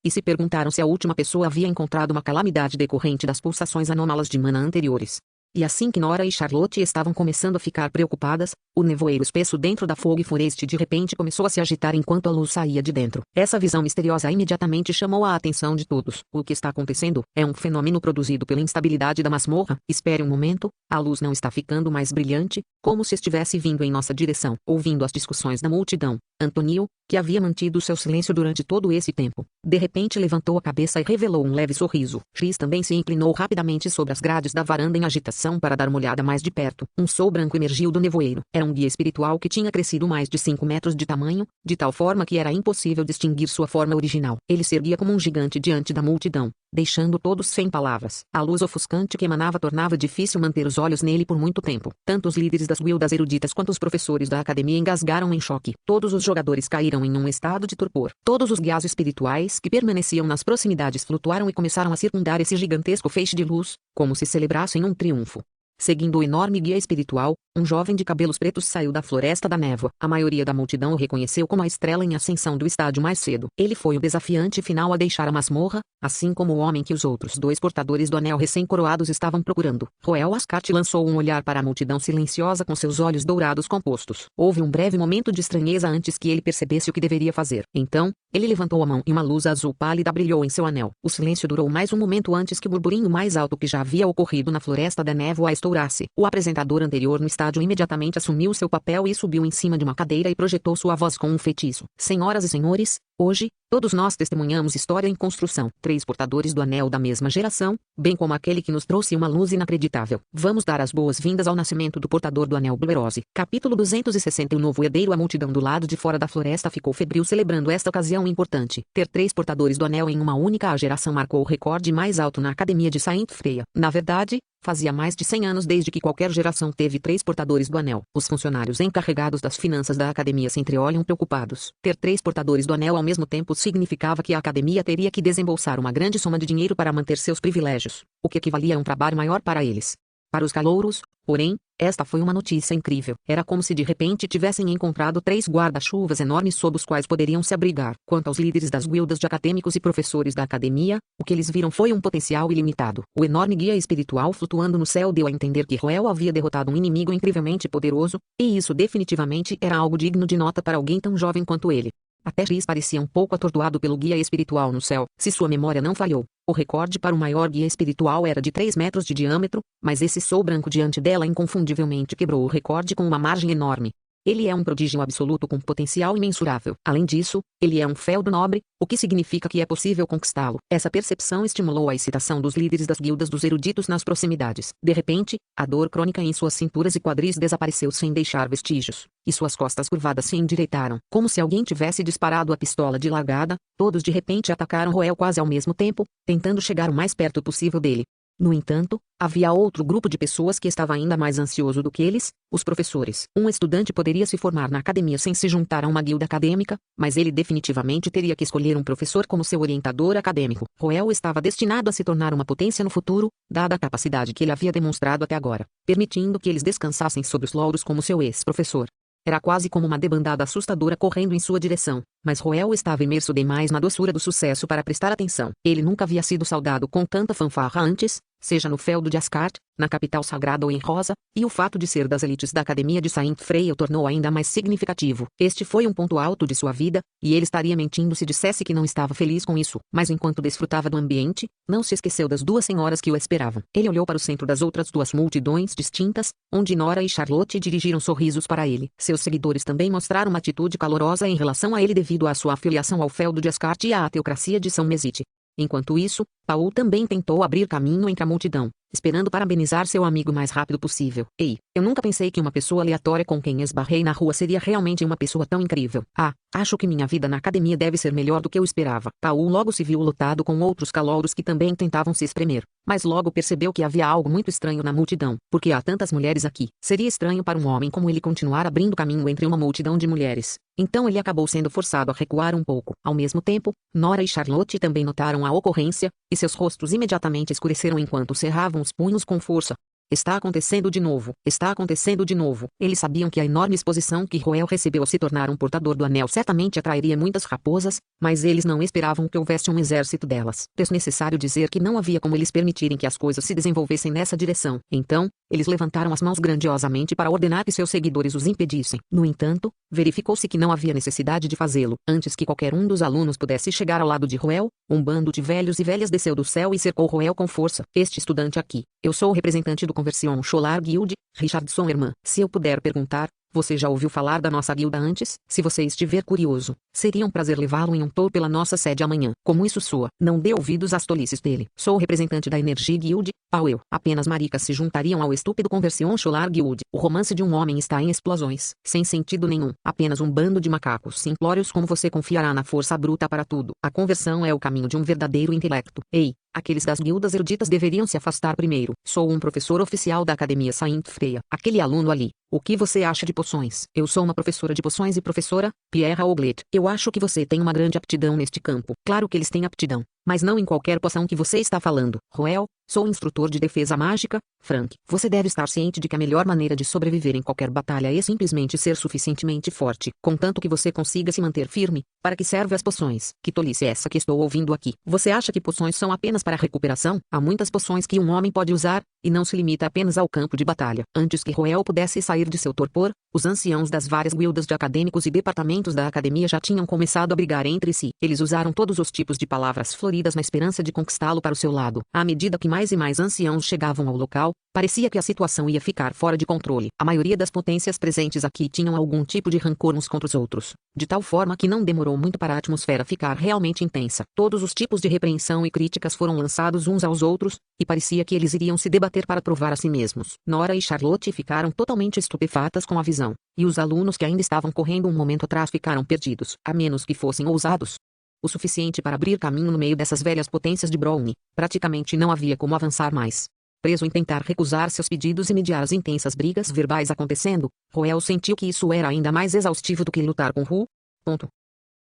e se perguntaram se a última pessoa havia encontrado uma calamidade decorrente das pulsações anômalas de mana anteriores. E assim que Nora e Charlotte estavam começando a ficar preocupadas, o nevoeiro espesso dentro da Fog Forest de repente começou a se agitar enquanto a luz saía de dentro. Essa visão misteriosa imediatamente chamou a atenção de todos. O que está acontecendo? É um fenômeno produzido pela instabilidade da masmorra? Espere um momento, a luz não está ficando mais brilhante, como se estivesse vindo em nossa direção. Ouvindo as discussões da multidão, Antonio, que havia mantido seu silêncio durante todo esse tempo, de repente levantou a cabeça e revelou um leve sorriso. Chris também se inclinou rapidamente sobre as grades da varanda em agitação para dar uma olhada mais de perto. Um sol branco emergiu do nevoeiro. Era um guia espiritual que tinha crescido mais de 5 metros de tamanho, de tal forma que era impossível distinguir sua forma original. Ele se erguia como um gigante diante da multidão, deixando todos sem palavras. A luz ofuscante que emanava tornava difícil manter os olhos nele por muito tempo. Tanto os líderes das guildas eruditas quanto os professores da academia engasgaram em choque. Todos os jogadores caíram em um estado de torpor. Todos os guias espirituais que permaneciam nas proximidades flutuaram e começaram a circundar esse gigantesco feixe de luz, como se celebrassem um triunfo. Seguindo o enorme guia espiritual, um jovem de cabelos pretos saiu da floresta da névoa. A maioria da multidão o reconheceu como a estrela em ascensão do estádio mais cedo. Ele foi o desafiante final a deixar a masmorra, assim como o homem que os outros 2 portadores do anel recém-coroados estavam procurando. Roel Ascart lançou um olhar para a multidão silenciosa com seus olhos dourados compostos. Houve um breve momento de estranheza antes que ele percebesse o que deveria fazer. Então, ele levantou a mão e uma luz azul pálida brilhou em seu anel. O silêncio durou mais um momento antes que o burburinho mais alto que já havia ocorrido na floresta da névoa estourasse. O apresentador anterior no estádio imediatamente assumiu seu papel e subiu em cima de uma cadeira e projetou sua voz com um feitiço. Senhoras e senhores, hoje, todos nós testemunhamos história em construção. 3 portadores do anel da mesma geração, bem como aquele que nos trouxe uma luz inacreditável. Vamos dar as boas-vindas ao nascimento do portador do anel Bluerose. Capítulo 260. O novo herdeiro. A multidão do lado de fora da floresta ficou febril celebrando esta ocasião importante. Ter 3 portadores do anel em uma única geração marcou o recorde mais alto na academia de Saint Freya. Na verdade, fazia mais de 100 anos desde que qualquer geração teve 3 portadores do anel. Os funcionários encarregados das finanças da academia se entreolham preocupados. Ter 3 portadores do anel ao mesmo tempo significava que a academia teria que desembolsar uma grande soma de dinheiro para manter seus privilégios, o que equivalia a um trabalho maior para eles. Para os calouros, porém, esta foi uma notícia incrível. Era como se de repente tivessem encontrado 3 guarda-chuvas enormes sob os quais poderiam se abrigar. Quanto aos líderes das guildas de acadêmicos e professores da academia, o que eles viram foi um potencial ilimitado. O enorme guia espiritual flutuando no céu deu a entender que Roel havia derrotado um inimigo incrivelmente poderoso, e isso definitivamente era algo digno de nota para alguém tão jovem quanto ele. Até Chris parecia um pouco atordoado pelo guia espiritual no céu. Se sua memória não falhou, o recorde para o maior guia espiritual era de 3 metros de diâmetro, mas esse sol branco diante dela inconfundivelmente quebrou o recorde com uma margem enorme. Ele é um prodígio absoluto com potencial imensurável. Além disso, ele é um feudo nobre, o que significa que é possível conquistá-lo. Essa percepção estimulou a excitação dos líderes das guildas dos eruditos nas proximidades. De repente, a dor crônica em suas cinturas e quadris desapareceu sem deixar vestígios, e suas costas curvadas se endireitaram. Como se alguém tivesse disparado a pistola de largada, todos de repente atacaram Roel quase ao mesmo tempo, tentando chegar o mais perto possível dele. No entanto, havia outro grupo de pessoas que estava ainda mais ansioso do que eles, os professores. Um estudante poderia se formar na academia sem se juntar a uma guilda acadêmica, mas ele definitivamente teria que escolher um professor como seu orientador acadêmico. Roel estava destinado a se tornar uma potência no futuro, dada a capacidade que ele havia demonstrado até agora, permitindo que eles descansassem sobre os louros como seu ex-professor. Era quase como uma debandada assustadora correndo em sua direção, mas Roel estava imerso demais na doçura do sucesso para prestar atenção. Ele nunca havia sido saudado com tanta fanfarra antes, seja no feudo de Ascart, na capital sagrada ou em Rosa, e o fato de ser das elites da academia de Saint Freya o tornou ainda mais significativo. Este foi um ponto alto de sua vida, e ele estaria mentindo se dissesse que não estava feliz com isso. Mas enquanto desfrutava do ambiente, não se esqueceu das 2 senhoras que o esperavam. Ele olhou para o centro das outras 2 multidões distintas, onde Nora e Charlotte dirigiram sorrisos para ele. Seus seguidores também mostraram uma atitude calorosa em relação a ele devido à sua afiliação ao feudo de Ascart e à teocracia de São Mesite. Enquanto isso, Paul também tentou abrir caminho entre a multidão, esperando parabenizar seu amigo o mais rápido possível. Ei, eu nunca pensei que uma pessoa aleatória com quem esbarrei na rua seria realmente uma pessoa tão incrível. Ah, acho que minha vida na academia deve ser melhor do que eu esperava. Paul logo se viu lotado com outros calouros que também tentavam se espremer, mas logo percebeu que havia algo muito estranho na multidão. Porque há tantas mulheres aqui? Seria estranho para um homem como ele continuar abrindo caminho entre uma multidão de mulheres. Então ele acabou sendo forçado a recuar um pouco. Ao mesmo tempo, Nora e Charlotte também notaram a ocorrência, e seus rostos imediatamente escureceram enquanto cerravam os punhos com força. Está acontecendo de novo. Está acontecendo de novo. Eles sabiam que a enorme exposição que Roel recebeu ao se tornar um portador do anel certamente atrairia muitas raposas, mas eles não esperavam que houvesse um exército delas. Desnecessário dizer que não havia como eles permitirem que as coisas se desenvolvessem nessa direção. Então, eles levantaram as mãos grandiosamente para ordenar que seus seguidores os impedissem. No entanto, verificou-se que não havia necessidade de fazê-lo. Antes que qualquer um dos alunos pudesse chegar ao lado de Roel, um bando de velhos e velhas desceu do céu e cercou Roel com força. Este estudante aqui. Eu sou o representante do Conversion Scholar Guild, Richardson Irmã. Se eu puder perguntar, você já ouviu falar da nossa guilda antes? Se você estiver curioso, seria um prazer levá-lo em um tour pela nossa sede amanhã. Como isso soa? Não dê ouvidos às tolices dele. Sou o representante da Energy Guild, Powell. Apenas maricas se juntariam ao estúpido Conversion Scholar Guild. O romance de um homem está em explosões. Sem sentido nenhum. Apenas um bando de macacos simplórios como você confiará na força bruta para tudo. A conversão é o caminho de um verdadeiro intelecto. Ei! Aqueles das guildas eruditas deveriam se afastar primeiro. Sou um professor oficial da Academia Saint Freya. Aquele aluno ali. O que você acha de poções? Eu sou uma professora de poções e professora, Pierre Oglet. Eu acho que você tem uma grande aptidão neste campo. Claro que eles têm aptidão, mas não em qualquer poção que você está falando. Roel, sou instrutor de defesa mágica, Frank. Você deve estar ciente de que a melhor maneira de sobreviver em qualquer batalha é simplesmente ser suficientemente forte, contanto que você consiga se manter firme. Para que servem as poções? Que tolice é essa que estou ouvindo aqui? Você acha que poções são apenas para recuperação? Há muitas poções que um homem pode usar, e não se limita apenas ao campo de batalha. Antes que Roel pudesse sair de seu torpor, os anciãos das várias guildas de acadêmicos e departamentos da academia já tinham começado a brigar entre si. Eles usaram todos os tipos de palavras floridas na esperança de conquistá-lo para o seu lado. À medida que mais e mais anciãos chegavam ao local, parecia que a situação ia ficar fora de controle. A maioria das potências presentes aqui tinham algum tipo de rancor uns contra os outros, de tal forma que não demorou muito para a atmosfera ficar realmente intensa. Todos os tipos de repreensão e críticas foram lançados uns aos outros, e parecia que eles iriam se debater para provar a si mesmos. Nora e Charlotte ficaram totalmente estupefatas com a visão, e os alunos que ainda estavam correndo um momento atrás ficaram perdidos, a menos que fossem ousados o suficiente para abrir caminho no meio dessas velhas potências de Brownie. Praticamente não havia como avançar mais. Preso em tentar recusar seus pedidos e mediar as intensas brigas verbais acontecendo, Roel sentiu que isso era ainda mais exaustivo do que lutar com Ru.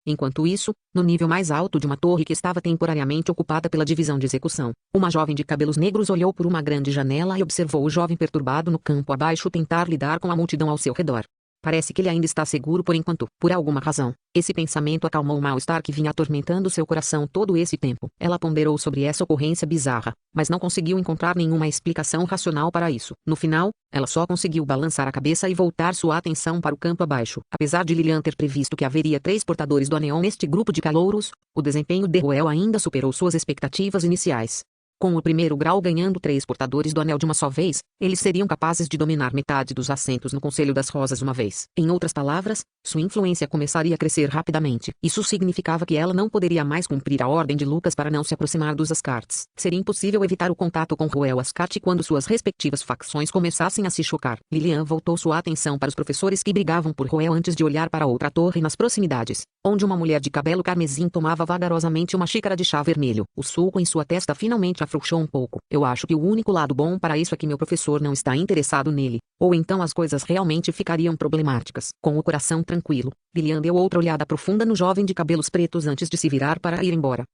Enquanto isso, no nível mais alto de uma torre que estava temporariamente ocupada pela divisão de execução, uma jovem de cabelos negros olhou por uma grande janela e observou o jovem perturbado no campo abaixo tentar lidar com a multidão ao seu redor. Parece que ele ainda está seguro por enquanto. Por alguma razão, esse pensamento acalmou o mal-estar que vinha atormentando seu coração todo esse tempo. Ela ponderou sobre essa ocorrência bizarra, mas não conseguiu encontrar nenhuma explicação racional para isso. No final, ela só conseguiu balançar a cabeça e voltar sua atenção para o campo abaixo. Apesar de Lilian ter previsto que haveria 3 portadores do anel neste grupo de calouros, o desempenho de Roel ainda superou suas expectativas iniciais. Com o primeiro grau ganhando 3 portadores do anel de uma só vez, eles seriam capazes de dominar metade dos assentos no Conselho das Rosas uma vez. Em outras palavras, sua influência começaria a crescer rapidamente. Isso significava que ela não poderia mais cumprir a ordem de Lucas para não se aproximar dos Ascartes. Seria impossível evitar o contato com Roel Ascarte quando suas respectivas facções começassem a se chocar. Lilian voltou sua atenção para os professores que brigavam por Roel antes de olhar para outra torre nas proximidades, onde uma mulher de cabelo carmesim tomava vagarosamente uma xícara de chá vermelho. O sulco em sua testa finalmente afrouxou um pouco. Eu acho que o único lado bom para isso é que meu professor não está interessado nele. Ou então as coisas realmente ficariam problemáticas. Com o coração tranquilo, Lilian deu outra olhada profunda no jovem de cabelos pretos antes de se virar para ir embora.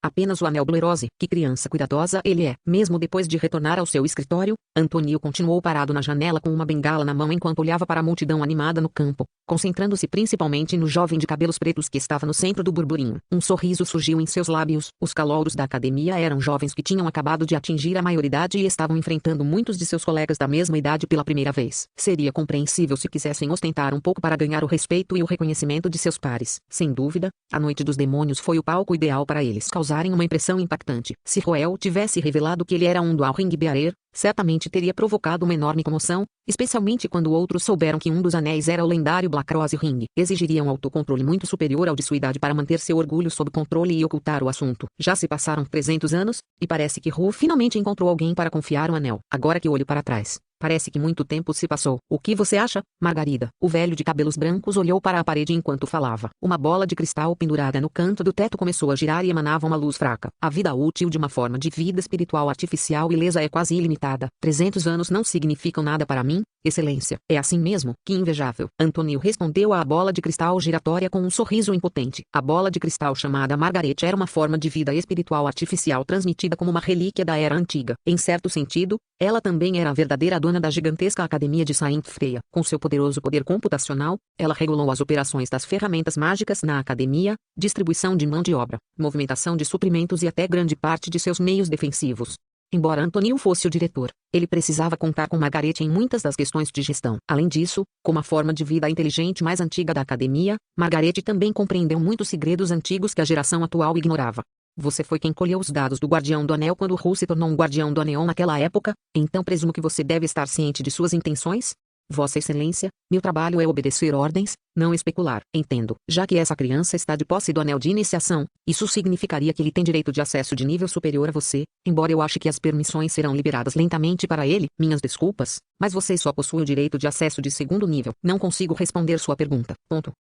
Apenas o anel Blerose, que criança cuidadosa ele é. Mesmo depois de retornar ao seu escritório, Antônio continuou parado na janela com uma bengala na mão enquanto olhava para a multidão animada no campo, concentrando-se principalmente no jovem de cabelos pretos que estava no centro do burburinho. Um sorriso surgiu em seus lábios. Os calouros da academia eram jovens que tinham acabado de atingir a maioridade e estavam enfrentando muitos de seus colegas da mesma idade pela primeira vez. Seria compreensível se quisessem ostentar um pouco para ganhar o respeito e o reconhecimento de seus pares. Sem dúvida, a Noite dos Demônios foi o palco ideal para eles causarem uma impressão impactante. Se Roel tivesse revelado que ele era um Dual Ring Bearer, certamente teria provocado uma enorme comoção, especialmente quando outros souberam que um dos anéis era o lendário Black Rose Ring. Exigiria um autocontrole muito superior ao de sua idade para manter seu orgulho sob controle e ocultar o assunto. Já se passaram 300 anos, e parece que Ru finalmente encontrou alguém para confiar o anel. Agora que olho para trás, parece que muito tempo se passou. O que você acha, Margarida? O velho de cabelos brancos olhou para a parede enquanto falava. Uma bola de cristal pendurada no canto do teto começou a girar e emanava uma luz fraca. A vida útil de uma forma de vida espiritual artificial ilesa é quase ilimitada. 300 anos não significam nada para mim, Excelência, é assim mesmo? Que invejável. Antônio respondeu à bola de cristal giratória com um sorriso impotente. A bola de cristal chamada Margaret era uma forma de vida espiritual artificial transmitida como uma relíquia da era antiga. Em certo sentido, ela também era a verdadeira dona da gigantesca academia de Saint Freya. Com seu poderoso poder computacional, ela regulou as operações das ferramentas mágicas na academia, distribuição de mão de obra, movimentação de suprimentos e até grande parte de seus meios defensivos. Embora Antônio fosse o diretor, ele precisava contar com Margaret em muitas das questões de gestão. Além disso, como a forma de vida inteligente mais antiga da academia, Margaret também compreendeu muitos segredos antigos que a geração atual ignorava. Você foi quem colheu os dados do Guardião do Anel quando Ru se tornou um Guardião do Anel naquela época, então presumo que você deve estar ciente de suas intenções? Vossa Excelência, meu trabalho é obedecer ordens, não especular. Entendo. Já que essa criança está de posse do anel de iniciação, isso significaria que ele tem direito de acesso de nível superior a você, embora eu ache que as permissões serão liberadas lentamente para ele. Minhas desculpas, mas você só possui o direito de acesso de segundo nível. Não consigo responder sua pergunta. Ponto.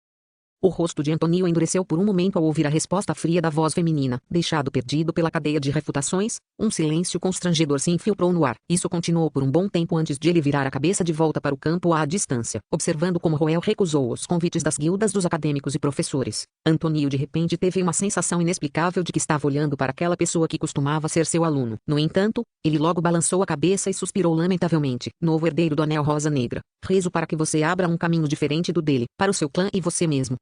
O rosto de Antônio endureceu por um momento ao ouvir a resposta fria da voz feminina. Deixado perdido pela cadeia de refutações, um silêncio constrangedor se infiltrou no ar. Isso continuou por um bom tempo antes de ele virar a cabeça de volta para o campo à distância, observando como Roel recusou os convites das guildas dos acadêmicos e professores. Antônio de repente teve uma sensação inexplicável de que estava olhando para aquela pessoa que costumava ser seu aluno. No entanto, ele logo balançou a cabeça e suspirou lamentavelmente. Novo herdeiro do Anel Rosa Negra, rezo para que você abra um caminho diferente do dele, para o seu clã e você mesmo.